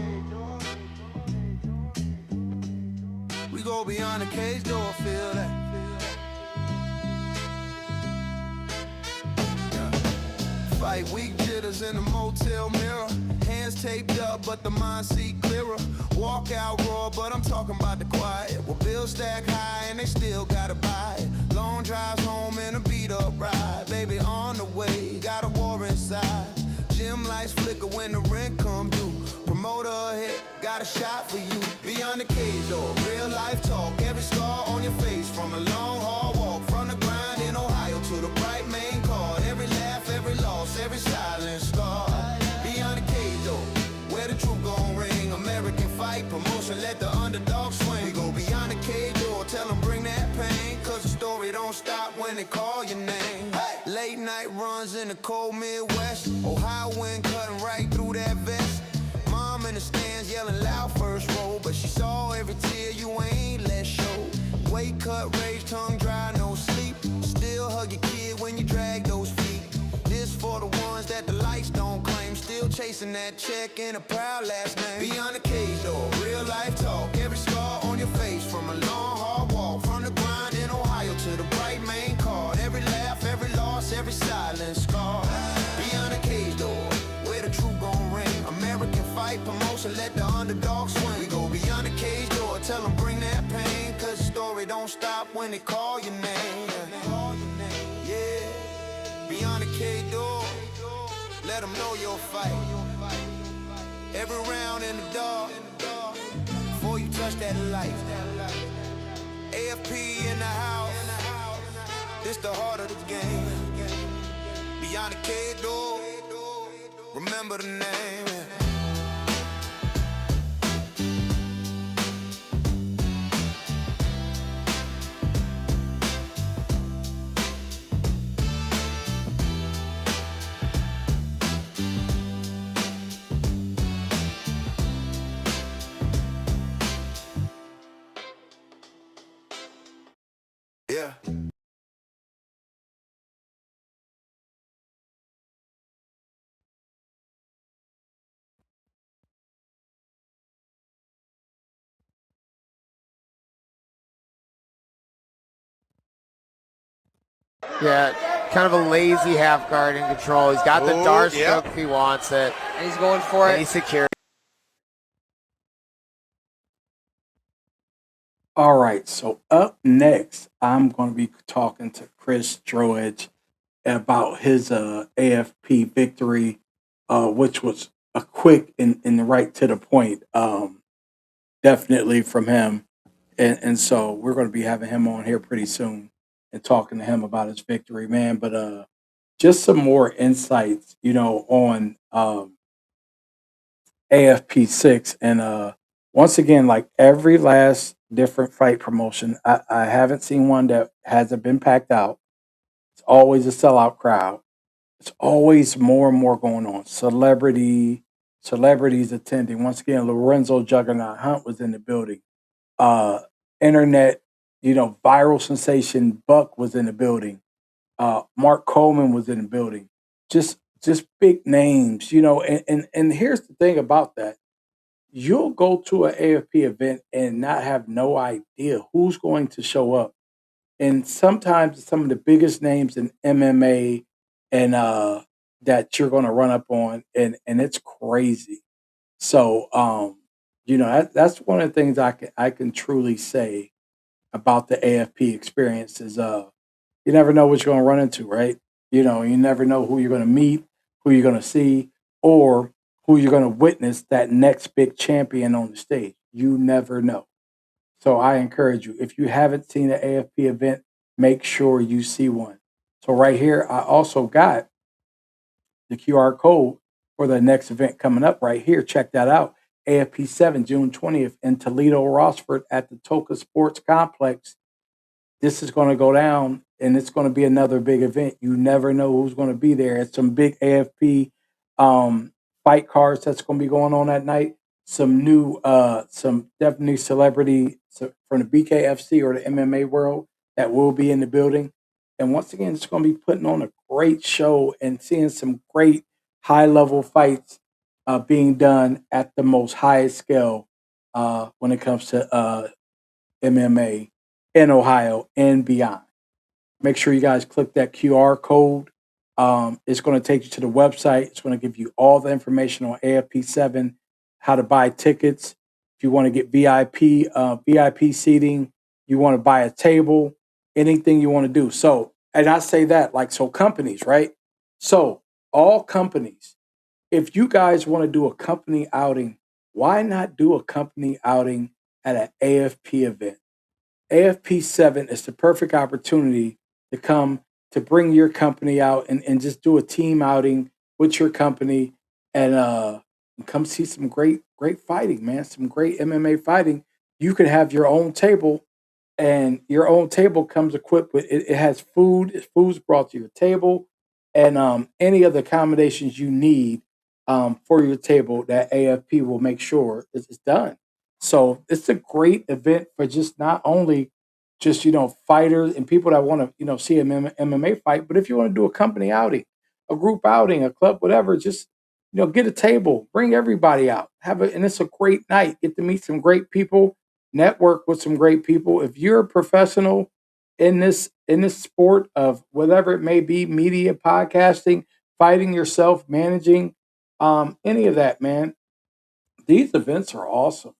D: We go beyond the cage door, feel that. Yeah. Fight weak jitters in the motel mirror. Hands taped up, but the mind see clearer. Walk out raw, but I'm talking about the quiet. Well, bills stack high and they still gotta buy it. Long drives home and a beat up ride. Baby on the way, got a war inside. Gym lights flicker when the rent come due. Promoter hit, got a shot for you. Beyond the cage door, real life talk. Every scar on your face from a long hard walk. From the grind in Ohio to the bright main card. Every laugh, every loss, every silent scar. Beyond the cage door, where the truth gon' ring. American fight promotion, let the underdog swing. We go beyond the cage door, tell them bring that pain. Cause the story don't stop when they call your name. Late night runs in the cold Midwest. Ohio wind cutting right through that vest. Mom in the stands yelling loud first row, but she saw every tear you ain't let show. Weight cut, rage, tongue dry, no sleep. Still hug your kid when you drag those feet. This for the ones that the lights don't claim. Still chasing that check in a proud last name. Beyond the cage door, real life talk. Every scar on your face from a long hard walk. From the grind in Ohio to the bright main card. Every laugh, every loss, every silent scar. Beyond the cage door, where the truth gon' ring. American fight promotion, let the underdog swing. We go beyond the cage door, tell them bring that pain. Cause the story don't stop when they call your name. Yeah, beyond the cage door, let them know you'll fight. Every round in the dark, before you touch that light. AFP in the house, this the heart of the game. Beyond the cage door, remember the name. Yeah.
F: Yeah, kind of a lazy half guard in control. He's got the
D: Oh,
F: Dar
D: yeah.
F: stroke if he wants it.
G: And he's going for
F: And
G: it.
F: he's secure.
B: All right. So up next, I'm going to be talking to Chris Droedge about his AFP victory, which was a quick and the right to the point, definitely from him. And so we're going to be having him on here pretty soon and talking to him about his victory, man. But just some more insights, on AFP 6. And once again, like every last different fight promotion, I haven't seen one that hasn't been packed out. It's always a sellout crowd. It's always more and more going on. Celebrities attending. Once again, Lorenzo Juggernaut Hunt was in the building. Uh, internet, viral sensation Buck was in the building. Mark Coleman was in the building. Just big names, and here's the thing about that. You'll go to an AFP event and not have no idea who's going to show up. And sometimes some of the biggest names in MMA and that you're gonna run up on, and it's crazy. So that's one of the things I can truly say about the AFP experience is you never know what you're going to run into, right? You never know who you're going to meet, who you're going to see, or who you're going to witness that next big champion on the stage. You never know. So I encourage you, if you haven't seen an AFP event, make sure you see one. So right here, I also got the QR code for the next event coming up right here. Check that out. AFP 7, June 20th in Toledo, Rossford at the Toka Sports Complex. This is going to go down and it's going to be another big event. You never know who's going to be there. It's some big AFP fight cards that's going to be going on that night. Some definitely celebrity from the BKFC or the MMA world that will be in the building. And once again, it's going to be putting on a great show and seeing some great high level fights being done at the most highest scale when it comes to MMA in Ohio and beyond. Make sure you guys click that QR code. It's going to take you to the website. It's going to give you all the information on AFP7, how to buy tickets. If you want to get VIP seating, you want to buy a table, anything you want to do. So, and I say that so companies, right? So, all companies, if you guys want to do a company outing, why not do a company outing at an AFP event? AFP 7 is the perfect opportunity to come to bring your company out and just do a team outing with your company and come see some great fighting, man. Some great MMA fighting. You can have your own table, and your own table comes equipped with it has food. Food's brought to your table, and any of the accommodations you need for your table that AFP will make sure is done. So it's a great event for just not only just fighters and people that want to see an MMA fight, but if you want to do a company outing, a group outing, a club, whatever, just get a table, bring everybody out, have it, and it's a great night. Get to meet some great people, network with some great people. If you're a professional in this sport of whatever it may be, media, podcasting, fighting yourself, managing, any of that, man, these events are awesome.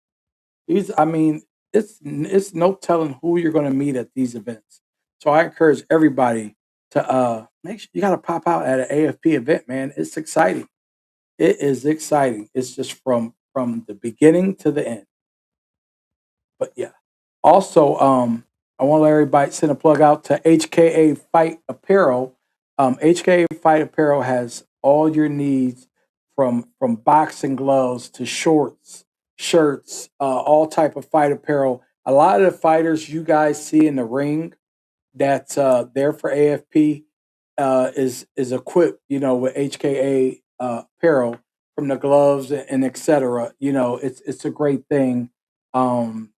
B: I mean, it's no telling who you're going to meet at these events. So I encourage everybody to make sure you got to pop out at an AFP event, man. It's exciting. It is exciting. It's just from the beginning to the end. But yeah. Also, I want to let everybody send a plug out to HKA Fight Apparel. HKA Fight Apparel has all your needs from boxing gloves to shorts, shirts, all type of fight apparel. A lot of the fighters you guys see in the ring that's there for AFP is equipped, with HKA apparel from the gloves and etc. It's a great thing. Um,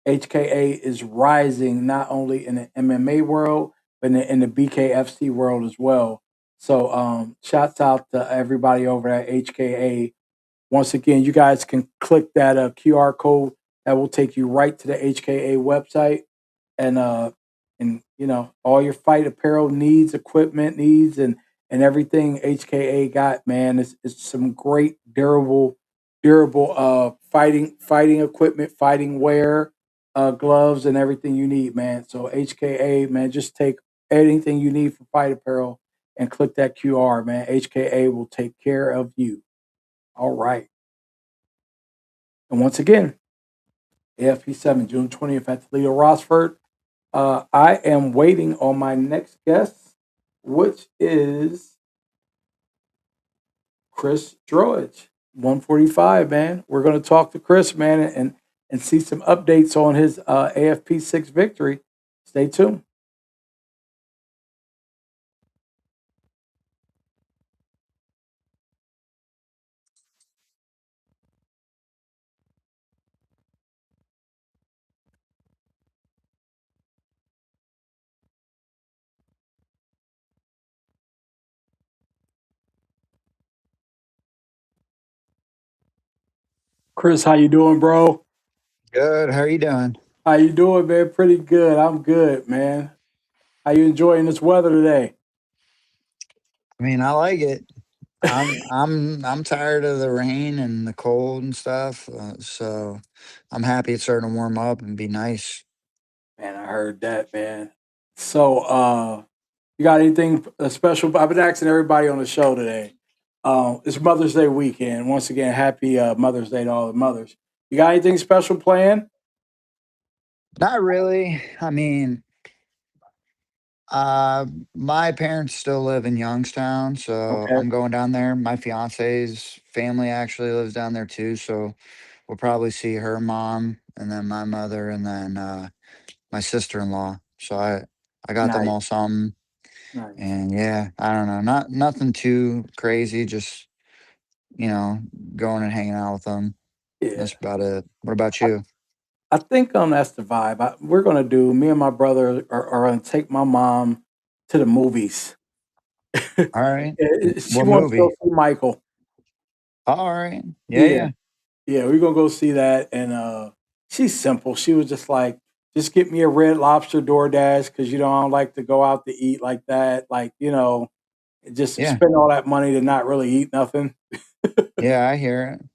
B: HKA is rising not only in the MMA world, but in the BKFC world as well. So shouts out to everybody over at HKA. Once again, you guys can click that QR code that will take you right to the HKA website and all your fight apparel needs, equipment needs, and everything HKA got, man. It's some great durable fighting equipment, fighting wear, gloves, and everything you need, man. So HKA, man, just take anything you need for fight apparel and click that QR, man. HKA will take care of you. All right. And once again, AFP 7, June 20th at Toledo Rossford. I am waiting on my next guest, which is Chris Droich. 145, man. We're going to talk to Chris, man, and see some updates on his AFP 6 victory. Stay tuned. Chris, how you doing, bro?
G: Good. How are you doing?
B: How you doing, man? Pretty good. I'm good, man. How you enjoying this weather today?
G: I mean, I like it. I'm tired of the rain and the cold and stuff. So I'm happy it's starting to warm up and be nice.
B: Man, I heard that, man. So, you got anything special? I've been asking everybody on the show today. It's Mother's Day weekend. Once again, happy Mother's Day to all the mothers. You got anything special planned?
G: Not really. I mean, uh, my parents still live in Youngstown, so
B: Okay,
G: I'm going down there. My fiance's family actually lives down there too, so we'll probably see her mom and then my mother and then my sister-in-law. So I got them
B: nice,
G: all something.
B: nice.
G: And yeah, I don't know, nothing too crazy, just going and hanging out with them.
B: Yeah,
G: That's about it. What about you?
B: I think that's the vibe. We're gonna do. Me and my brother are gonna take my mom to the movies.
G: All right.
B: She
G: What
B: wants to go
G: movie?
B: see Michael.
G: All right. Yeah,
B: Yeah,
G: yeah.
B: yeah, we're gonna go see that, and she's simple. She was just like, just get me a Red Lobster DoorDash because I don't like to go out to eat like that. Like just
G: Yeah.
B: spend all that money to not really eat nothing.
G: Yeah, I hear it.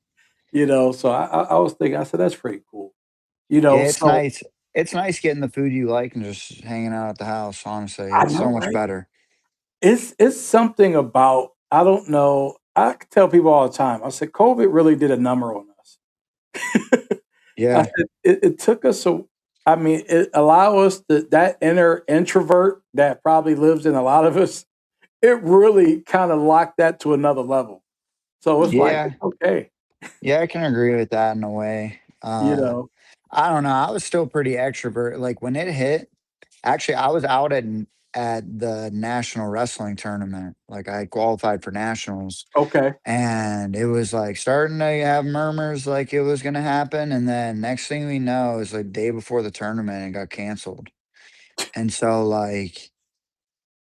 B: So I was thinking, I said that's pretty cool.
G: Yeah, it's
B: So
G: nice. It's nice getting the food you like and just hanging out at the house, honestly.
B: I
G: It's
B: know,
G: so much
B: right?
G: better.
B: It's something about I don't know. I tell people all the time. I said COVID really did a number on us. I
G: Yeah.
B: said it took us so. I mean, it allow us that inner introvert that probably lives in a lot of us. It really kind of locked that to another level. So it's like
G: Yeah.
B: it's okay,
G: Yeah, I can agree with that in a way.
B: you know.
G: I don't know. I was still pretty extrovert. Like when it hit, actually, I was out at the national wrestling tournament. Like I qualified for nationals,
B: Okay.
G: and it was like starting to have murmurs like it was gonna happen, and then next thing we know, is like day before the tournament, it got canceled. And so like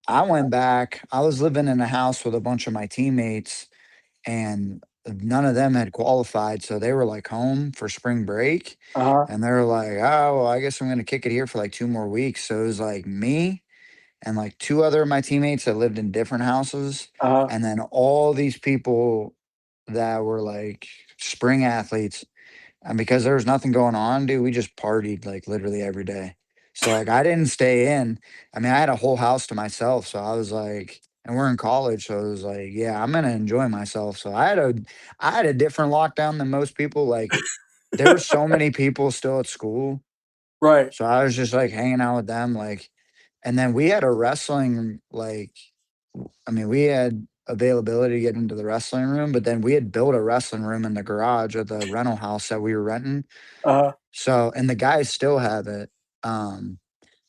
G: I went back. I was living in a house with a bunch of my teammates, and none of them had qualified, so they were like home for spring break,
B: Uh huh.
G: and they were like, "Oh, well, I guess I'm gonna kick it here for like 2 more weeks." So it was like me and like two other of my teammates that lived in different houses,
B: Uh huh.
G: and then all these people that were like spring athletes. And because there was nothing going on, dude, we just partied like literally every day. So like I didn't stay in. I mean, I had a whole house to myself. So I was like, and we're in college, so it was like, yeah, I'm gonna enjoy myself. So I had a different lockdown than most people. Like there were so many people still at school.
B: Right.
G: So I was just like hanging out with them, like, and then we had a wrestling like I mean, we had availability to get into the wrestling room, but then we had built a wrestling room in the garage of the rental house that we were renting.
B: Uh
G: So, and the guys still have it. Um,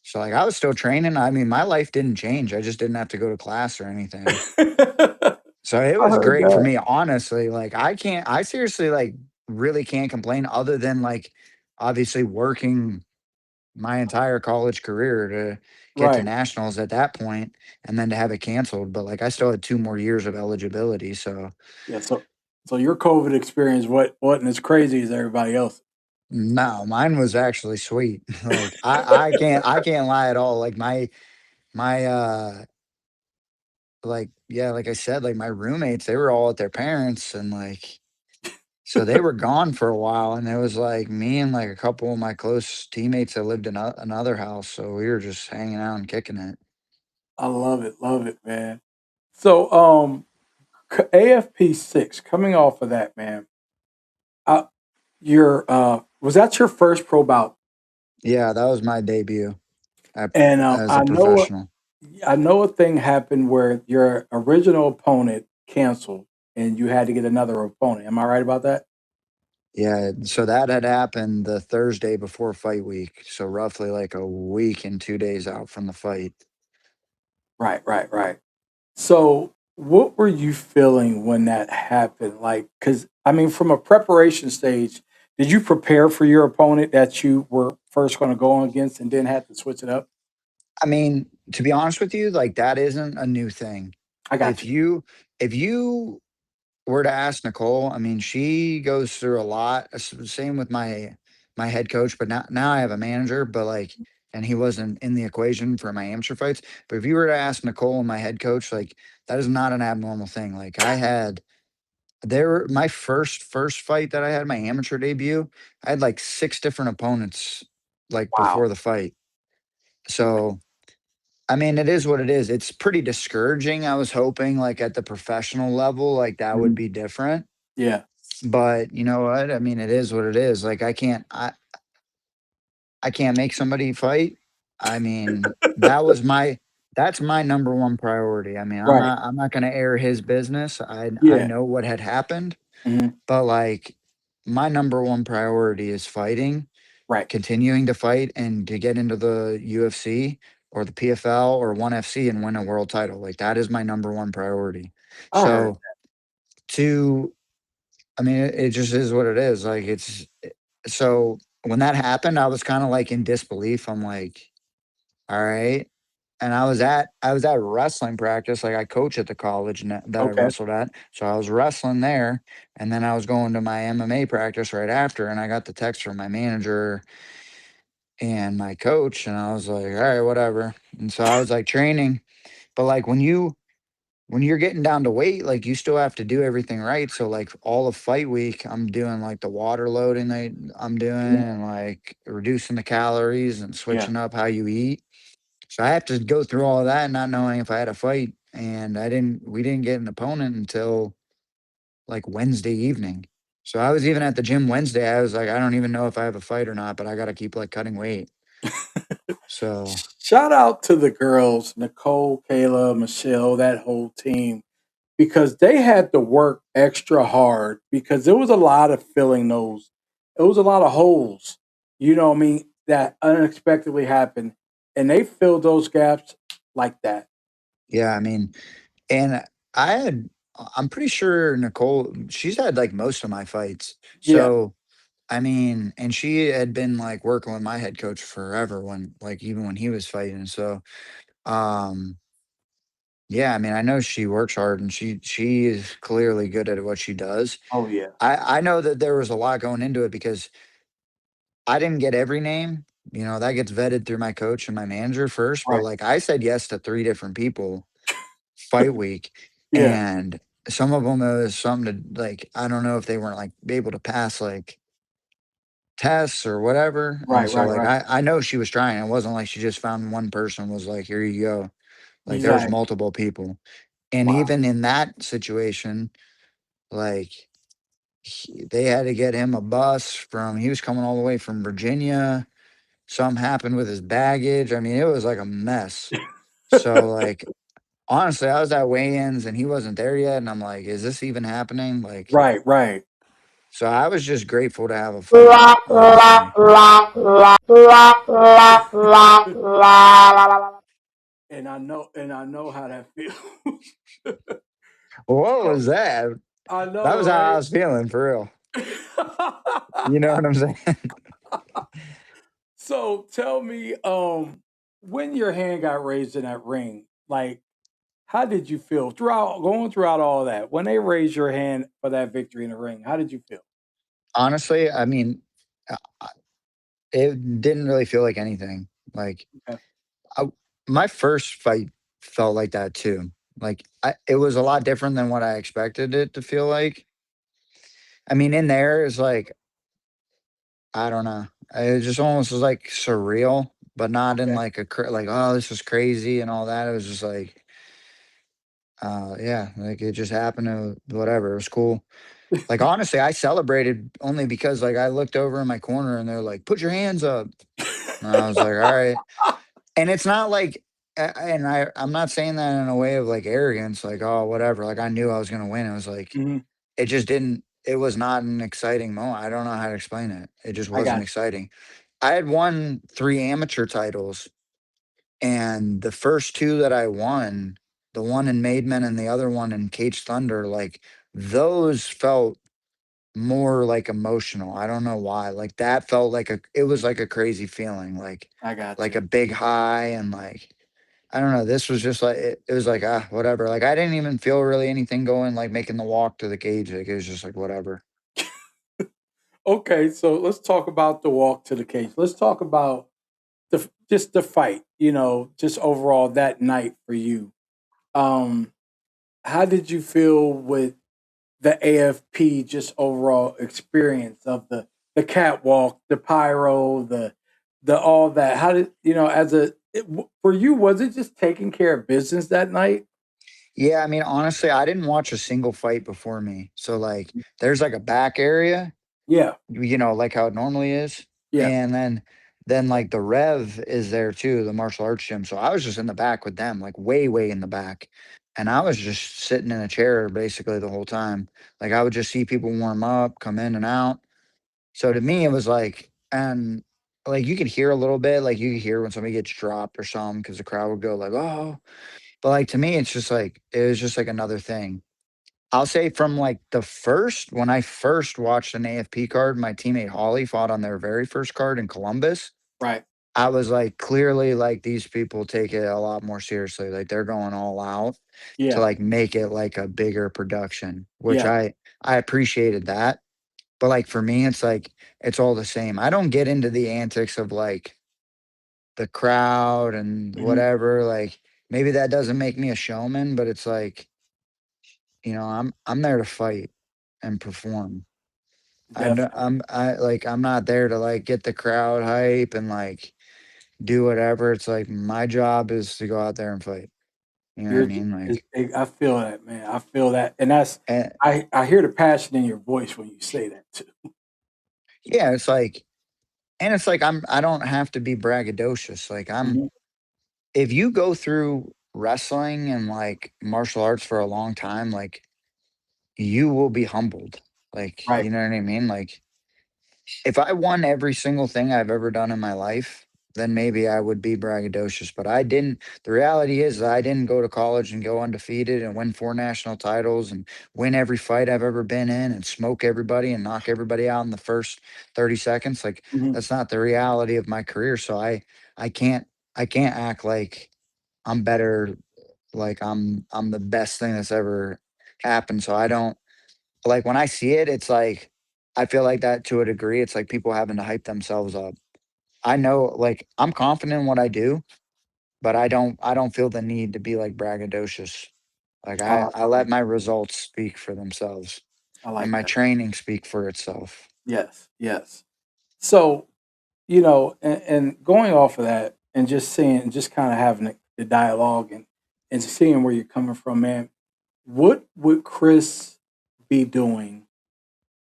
G: so like I was still training. I mean, my life didn't change. I just didn't have to go to class or anything.
B: huh.
G: So it
B: I
G: was
B: heard
G: great for
B: that.
G: me, honestly. Like I seriously like really can't complain other than like obviously working my entire college career to get to
B: Right.
G: nationals at that point and then to have it canceled. But like I still had 2 more years of eligibility. So
B: Yeah. So your COVID experience wasn't as crazy as everybody else.
G: no, mine was actually sweet. Like I can't lie at all. Like my like yeah, like I said, like my roommates, they were all at their parents and like so they were gone for a while and it was like me and like a couple of my close teammates that lived in another house. So we were just hanging out and kicking it.
B: I love it, man. So AFP 6 coming off of that, man. Uh, your was that your first pro bout?
G: Yeah, that was my debut at,
B: And
G: as a professional.
B: I know a thing happened where your original opponent canceled, and you had to get another opponent. Am I right about that?
G: Yeah, so that had happened the Thursday before fight week. So roughly like a week and 2 days out from the fight.
B: Right, right, right. So, what were you feeling when that happened? Like, because I mean, from a preparation stage, did you prepare for your opponent that you were first going to go on against, and then had to switch it up?
G: I mean, to be honest with you, like that isn't a new thing.
B: I got
G: If
B: you.
G: you were to ask Nicole, I mean, she goes through a lot. Same with my head coach, but now I have a manager, but like, and he wasn't in the equation for my amateur fights. But if you were to ask Nicole and my head coach, like that is not an abnormal thing. Like I had there my first fight that I had, my amateur debut, I had like 6 different opponents like
B: Wow.
G: before the fight. So I mean, it is what it is. It's pretty discouraging. I was hoping like at the professional level, like that would
B: Mhm.
G: be different.
B: Yeah.
G: But you know what? I mean, it is what it is. Like I can't make somebody fight. I mean, that's my number one priority. I mean,
B: Right.
G: I'm not gonna air his business. I
B: Yeah.
G: know what had happened,
B: Mhm.
G: but like my number one priority is fighting,
B: Right.
G: continuing to fight and to get into the UFC or the PFL or ONE FC and win a world title. Like that is my number one priority.
B: I heard.
G: So to I mean, it just is what it is. Like so when that happened, I was kind of like in disbelief. I'm like, all right. And I was at wrestling practice. Like I coach at the college that I
B: Okay.
G: wrestled at. So I was wrestling there. And then I was going to my MMA practice right after. And I got the text from my manager and my coach. And I was like, all right, whatever. And so I was like training. But like when you're getting down to weight, like you still have to do everything right. So like all of fight week, I'm doing like the water loading I'm doing
B: Mhm.
G: and like reducing the calories and
B: Yeah.
G: switching up how you eat. So I have to go through all of that, not knowing if I had a fight. And we didn't get an opponent until like Wednesday evening. So I was even at the gym Wednesday. I was like, I don't even know if I have a fight or not, but I got to keep like cutting weight. So
B: Shout out to the girls, Nicole, Kayla, Michelle, that whole team, because they had to work extra hard because there was a lot of filling those. It was a lot of holes, you know what I mean, that unexpectedly happened, and they filled those gaps like that.
G: yeah, I mean, and I had I'm pretty sure Nicole, she's had like most of my fights.
B: Yeah.
G: So I mean, and she had been like working with my head coach forever when like even when he was fighting. So um yeah, I mean, I know she works hard and she is clearly good at what she does.
B: Oh yeah.
G: I know that there was a lot going into it because I didn't get every name. You know, that gets vetted through my coach and my manager first, but
B: Right.
G: like I said yes to 3 different people fight week,
B: Yeah.
G: and some of them it was something to like I don't know if they weren't like able to pass like tests or whatever. And
B: Right.
G: so
B: Right.
G: like
B: Right.
G: I know she was trying. It wasn't like she just found one person was like, here you go. Like there was
B: Exactly.
G: multiple people. And
B: Wow.
G: even in that situation, like they had to get him a bus from he was coming all the way from Virginia. Something happened with his baggage. I mean, it was like a mess. So like honestly, I was at weigh-ins and he wasn't there yet. And I'm like, is this even happening? Like,
B: Right. Right.
G: so I was just grateful to have a fight, honestly.
B: And I know how that feels.
G: What
B: So
G: was that?
B: I
G: That
B: know,
G: was how I
B: right?
G: was feeling for real. You know what I'm saying?
B: So tell me, when your hand got raised in that ring, like how did you feel throughout all that? When they raised your hand for that victory in the ring, how did you feel?
G: Honestly, I mean, uh, it didn't really feel like anything. Like,
B: Okay.
G: I, my first fight felt like that too. Like, it was a lot different than what I expected it to feel like. I mean, in there is like, I don't know. It just almost was like surreal, but not in
B: Okay.
G: like like, oh, this was crazy and all that. It was just like, yeah, like it just happened to whatever. It was cool. Like honestly, I celebrated only because like I looked over in my corner and they're like, "Put your hands up," and I was like, "All right." And it's not like and I'm not saying that in a way of like arrogance, like, oh, whatever. Like I knew I was gonna win. It was like
B: Mhm.
G: it just didn't. It was not an exciting moment. I don't know how to explain it. It just
B: I
G: wasn't
B: got
G: exciting. I had won 3 amateur titles, and the first two that I won, the one in Maidmen and the other one in Cage Thunder, like those felt more like emotional. I don't know why. Like that felt like it was like a crazy feeling,
B: I got
G: like
B: you.
G: a big high and like I don't know. This was just like it was like whatever. Like I didn't even feel really anything going like making the walk to the cage. Like it was just like whatever.
B: Okay, so let's talk about the walk to the cage. Let's talk about just the fight, just overall that night for you. Um, how did you feel with the AFP just overall experience of the catwalk, the pyro, the all that? How did as for you, was it just taking care of business that night?
G: Yeah, I mean, honestly, I didn't watch a single fight before me. So like there's like a back area,
B: Yeah,
G: like how it normally is.
B: yeah.
G: And then like the Rev is there too, the martial arts gym. So I was just in the back with them, like way, way in the back. And I was just sitting in a chair basically the whole time. Like I would just see people warm up, come in and out. So to me, it was like, and like you could hear a little bit, like you could hear when somebody gets dropped or something, because the crowd would go like, oh. But like to me, it's just like it was just like another thing. I'll say from like when I first watched an AFP card, my teammate Holly fought on their very first card in Columbus.
B: Right.
G: I was like, clearly, like these people take it a lot more seriously. Like they're going all out to
B: Yeah.
G: like make it like a bigger production, which
B: Yeah.
G: I appreciated that. But like for me, it's like it's all the same. I don't get into the antics of like the crowd and
B: Mhm.
G: whatever. Like maybe that doesn't make me a showman, but it's like, I'm there to fight and perform.
B: Definitely.
G: I'm not there to like get the crowd hype and like do whatever. It's like my job is to go out there and fight. You know what I
B: You're
G: mean? Like
B: I feel that, man. I feel that. And that's
G: and
B: I hear the passion in your voice when you say that too.
G: yeah, it's like I don't have to be braggadocious. Like
B: Mhm.
G: if you go through wrestling and like martial arts for a long time, like you will be humbled. Like,
B: Right.
G: you know what I mean? Like if I won every single thing I've ever done in my life, then maybe I would be braggadocious. But I didn't. The reality is that I didn't go to college and go undefeated and win 4 national titles and win every fight I've ever been in and smoke everybody and knock everybody out in the first 30 seconds. Like
B: Mhm.
G: that's not the reality of my career. So I can't I can't act like I'm better, like I'm the best thing that's ever happened. So I don't like when I see it, it's like I feel like that to a degree. It's like people having to hype themselves up. I know, like I'm confident in what I do, but I don't feel the need to be like braggadocious. Like I
B: I
G: let
B: like
G: my results speak for themselves
B: I
G: and
B: like
G: my
B: that.
G: training speak for itself.
B: Yes. Yes. So, and going off of that and just kind of having the dialogue and seeing where you're coming from, man, what would Chris be doing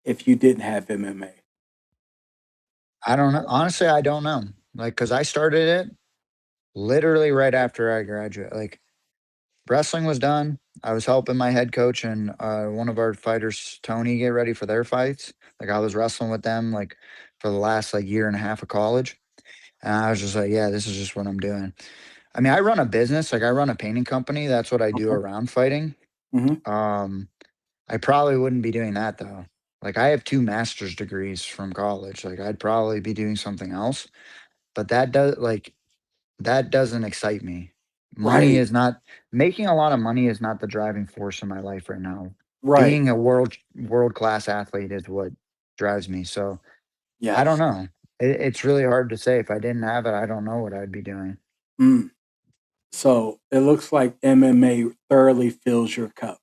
B: if you didn't have MMA?
G: I don't know. Honestly, I don't know. Like, cause I started it literally right after I graduated. Like wrestling was done. I was helping my head coach and one of our fighters, Tony, get ready for their fights. Like I was wrestling with them like for the last like year and a half of college. And I was just like, yeah, this is just what I'm doing. I mean, I run a business, like I run a painting company. That's what I do
B: Okay.
G: around fighting.
B: Hmm.
G: Um, I probably wouldn't be doing that though. Like I have 2 master's degrees from college. Like I'd probably be doing something else. But that doesn't excite me. Money
B: Right.
G: is not Making a lot of money is not the driving force in my life right now.
B: Right.
G: Being a world class athlete is what drives me. So I don't
B: Yes.
G: know. It's really hard to say. If I didn't have it, I don't know what I'd be doing.
B: Mm. So it looks like MMA thoroughly fills your cup.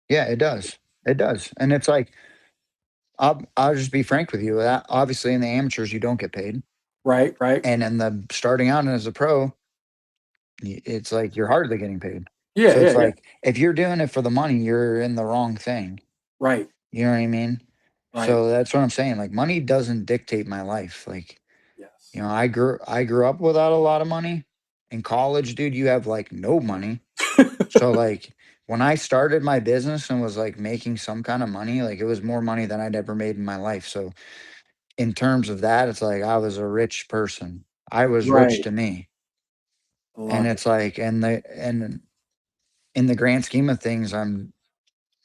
G: Yeah, it does. It does. And it's like I'll just be frank with you. That obviously in the amateurs you don't get paid.
B: Right. Right.
G: And in the starting out as a pro, it's like you're hardly getting paid.
B: Yeah.
G: So
B: Yeah.
G: it's
B: Yeah.
G: like if you're doing it for the money, you're in the wrong thing.
B: Right.
G: You know what I mean?
B: Right.
G: So that's what I'm saying. Like money doesn't dictate my life. Like,
B: Yes.
G: I grew up without a lot of money in college, dude, you have like no money. So like when I started my business and was like making some kind of money, like it was more money than I'd ever made in my life. So in terms of that, it's like I was a rich person. I was rich
B: Right.
G: to me.
B: I
G: And
B: love it.
G: it's like, and in the grand scheme of things,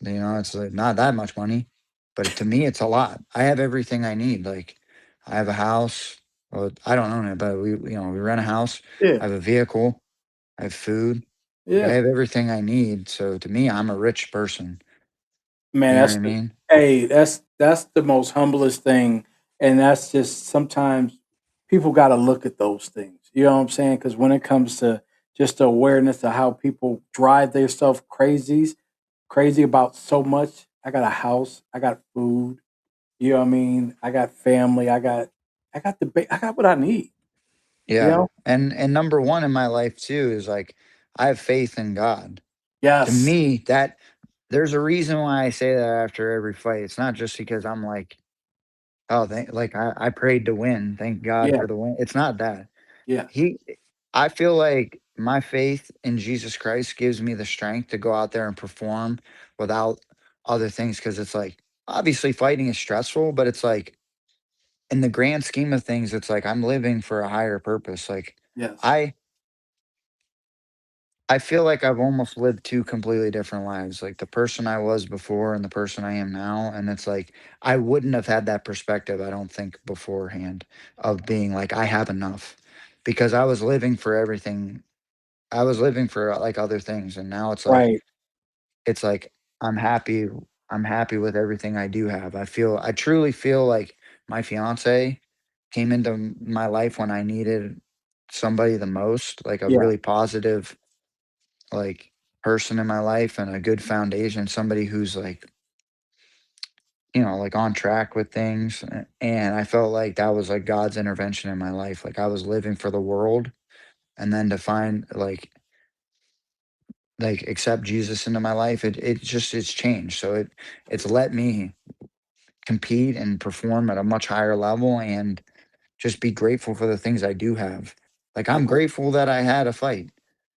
G: it's like not that much money, but to me, it's a lot. I have everything I need. Like I have a house. Well, I don't own it, but we rent a house.
B: Yeah.
G: I have a vehicle. I have food. Like I
B: Yeah.
G: have everything I need. So to me, I'm a rich person.
B: Man,
G: You know what
B: that's
G: I mean?
B: hey, that's the most humblest thing, and that's just sometimes people got to look at those things. You know what I'm saying? Because when it comes to just the awareness of how people drive themselves crazy about so much. I got a house, I got food. You know what I mean? I got family. I got what I need. You
G: Yeah.
B: know?
G: And number one in my life too is like I have faith in God. To
B: Yes.
G: me, that there's a reason why I say that after every fight. It's not just because I'm like, oh, like I prayed to win. Thank God
B: Yeah.
G: for the win. It's not that.
B: Yeah.
G: He I feel like my faith in Jesus Christ gives me the strength to go out there and perform without other things because it's like obviously fighting is stressful, but it's like in the grand scheme of things, it's like I'm living for a higher purpose. Like
B: Yes.
G: I I feel like I've almost lived two completely different lives, like the person I was before and the person I am now. And it's like I wouldn't have had that perspective, I don't think, beforehand of being like I have enough because I was living for everything. I was living for like other things. And now
B: Right.
G: it's like I'm happy. I'm happy with everything I do have. I truly feel like my fiance came into my life when I needed somebody the most, like a
B: Yeah.
G: really positive like person in my life and a good foundation, somebody who's like, like on track with things. And I felt like that was like God's intervention in my life. Like I was living for the world and then to find like accept Jesus into my life, it's changed. So it's let me compete and perform at a much higher level and just be grateful for the things I do have. Like
B: I
G: I'm
B: love it.
G: grateful that I had a fight.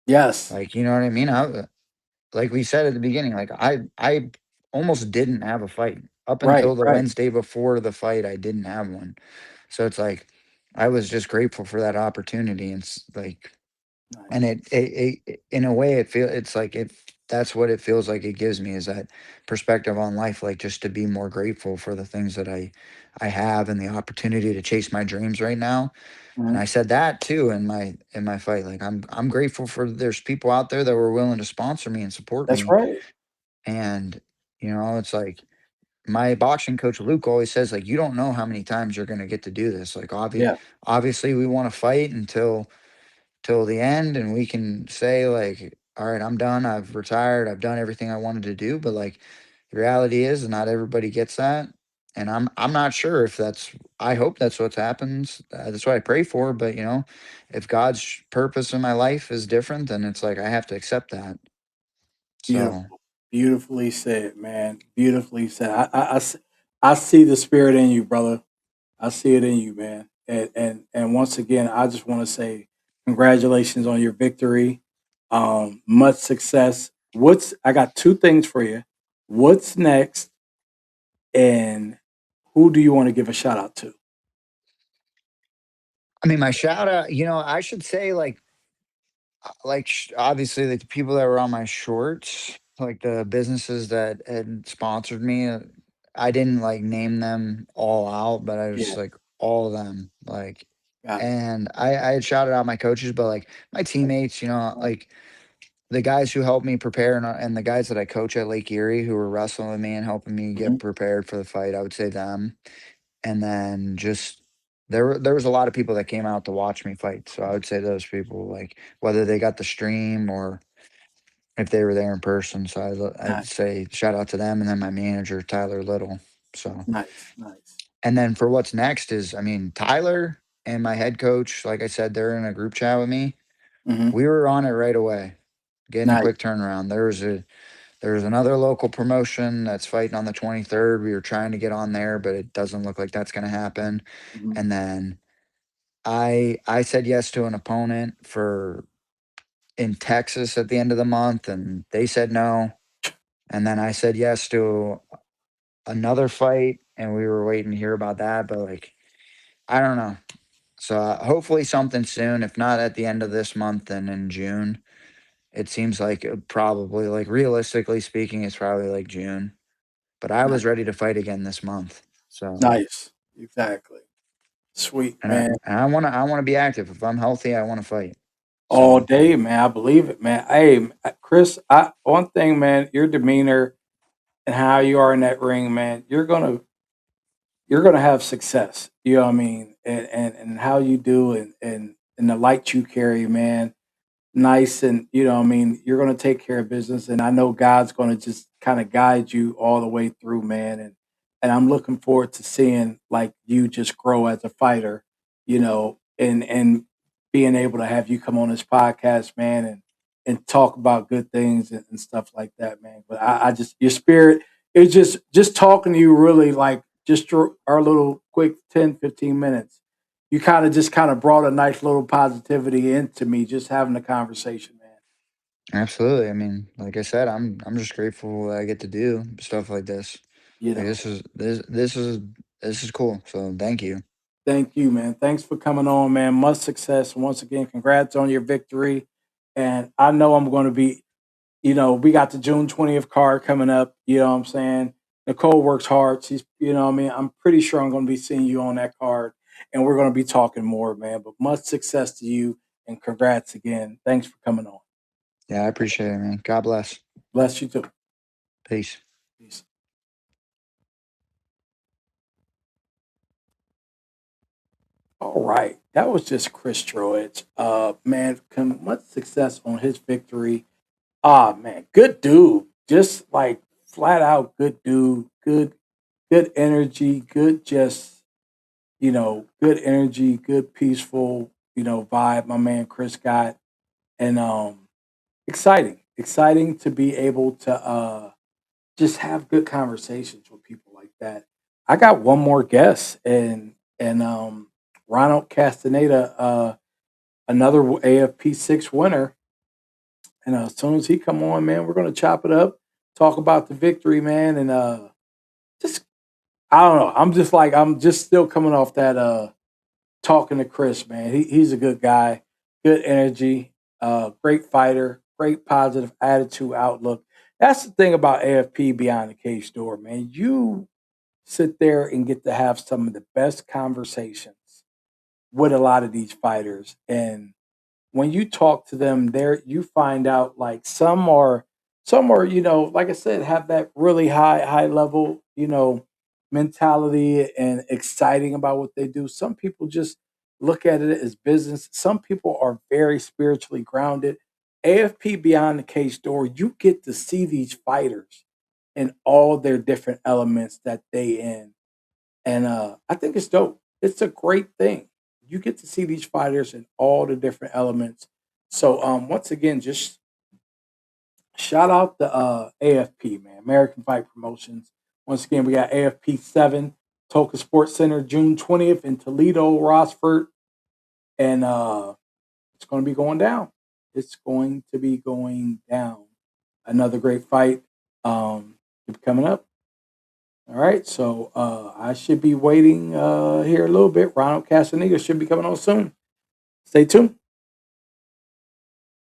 B: Yes.
G: Like, you know what I mean? Like we said at the beginning, like I almost didn't have a fight. Up
B: Right.
G: until the
B: Right.
G: Wednesday before the fight, I didn't have one. So it's like I was just grateful for that opportunity. And it's like and
B: Nice.
G: in a way it's like it that's what it feels like it gives me is that perspective on life, like just to be more grateful for the things that I have and the opportunity to chase my dreams right now. And
B: Mhm.
G: I said that too in my fight. Like I'm grateful for there's people out there that were willing to sponsor me and support
B: That's
G: me.
B: right.
G: And it's like my boxing coach Luke always says, like, you don't know how many times you're gonna get to do this. Like
B: Yeah.
G: obviously we want to fight until till the end and we can say like, all right, I'm done, I've retired, I've done everything I wanted to do. But like the reality is not everybody gets that. And I'm not sure if that's I hope that's what happens. That's what I pray for. But if God's purpose in my life is different, then it's like I have to accept that. So
B: Beautiful. Beautifully said, man. Beautifully said. I see the spirit in you, brother. I see it in you, man. And once again, I just want to say congratulations on your victory. Much success. I got two things for you. What's next, and who do you want to give a shout out to?
G: I mean, my shout out, I should say obviously like the people that were on my shorts, like the businesses that had sponsored me. I didn't like name them all out, but I was
B: Yeah,
G: like all of them. Like,
B: got it.
G: and I had shouted out my coaches, but like my teammates, like the guys who helped me prepare and the guys that I coach at Lake Erie who were wrestling with me and helping me
B: Mhm.
G: get prepared for the fight. I would say them, and then just there was a lot of people that came out to watch me fight. So I would say those people, like whether they got the stream or if they were there in person. So I'd
B: Nice,
G: say shout out to them, and then my manager Tyler Little. So
B: nice, nice.
G: and then for what's next is, I mean, Tyler and my head coach, like I said, they're in a group chat with me.
B: Hmm.
G: We were on it right away, getting a
B: Nice.
G: quick turnaround. There's another local promotion that's fighting on the 23rd. We were trying to get on there, but it doesn't look like that's going to happen.
B: Hmm.
G: And then I said yes to an opponent for in Texas at the end of the month, and they said no. And then I said yes to another fight, and we were waiting to hear about that. But like, I don't know. So hopefully something soon. If not at the end of this month, then in June. It seems like probably like realistically speaking, it's probably like June. But I
B: Nice.
G: was ready to fight again this month. So
B: Nice. Exactly. Sweet,
G: and I
B: man.
G: and I wanna be active. If I'm healthy, I wanna fight.
B: All
G: So
B: day, man. I believe it, man. Hey, Chris, one thing, man, your demeanor and how you are in that ring, man, you're gonna have success. You know what I mean? And how you do and the light you carry, man. Nice and you know what I mean, you're gonna take care of business and I know God's gonna just kind of guide you all the way through, man. And I'm looking forward to seeing like you just grow as a fighter, and being able to have you come on this podcast, man, and talk about good things and stuff like that, man. But I just your spirit, it's just talking to you really like just our little quick 10, 15 minutes you kind of brought a nice little positivity into me just having the conversation, man.
G: absolutely. I mean, like I said, I'm just grateful that I get to do stuff like this.
B: You
G: Like
B: know,
G: this is cool. So thank you.
B: thank you, man. Thanks for coming on, man. Much success. Once again, congrats on your victory. And I know I'm going to be, we got the June 20th card coming up. You know what I'm saying? Nicole works hard. She's, you know what I mean? I'm pretty sure I'm going to be seeing you on that card and we're going to be talking more, man. But much success to you and congrats again. Thanks for coming on.
G: Yeah, I appreciate it, man. God bless.
B: Bless you too.
G: Peace.
B: Peace. All right. That was just Chris Troich. Man, much success on his victory. Ah, man, good dude. Just like flat out good dude. Good energy. Good energy, good peaceful, vibe my man Chris got. And exciting to be able to just have good conversations with people like that. I got one more guest and Ronald Castaneda, another AFP 6 winner. And as soon as he come on, man, we're gonna chop it up, talk about the victory, man, and just I don't know. I'm just still coming off that talking to Chris, man. He's a good guy, good energy, great fighter, great positive attitude, outlook. That's the thing about AFP Beyond the Cage Door, man. You sit there and get to have some of the best conversations with a lot of these fighters. And when you talk to them, there you find out like some are, like I said, have that really high level, mentality and exciting about what they do. Some people just look at it as business. Some people are very spiritually grounded. AFP Beyond the Cage Door, you get to see these fighters in all their different elements that they in. And I think it's dope. It's a great thing. You get to see these fighters in all the different elements. So once again, just shout out the AFP, man, American Fight Promotions. Once again, we got AFP 7, Toka Sports Center, June 20th in Toledo, Rossford. And it's going to be going down. It's going to be going down. Another great fight coming up. All right, so I should be waiting here a little bit. Ronald Castaneda should be coming on soon. Stay tuned.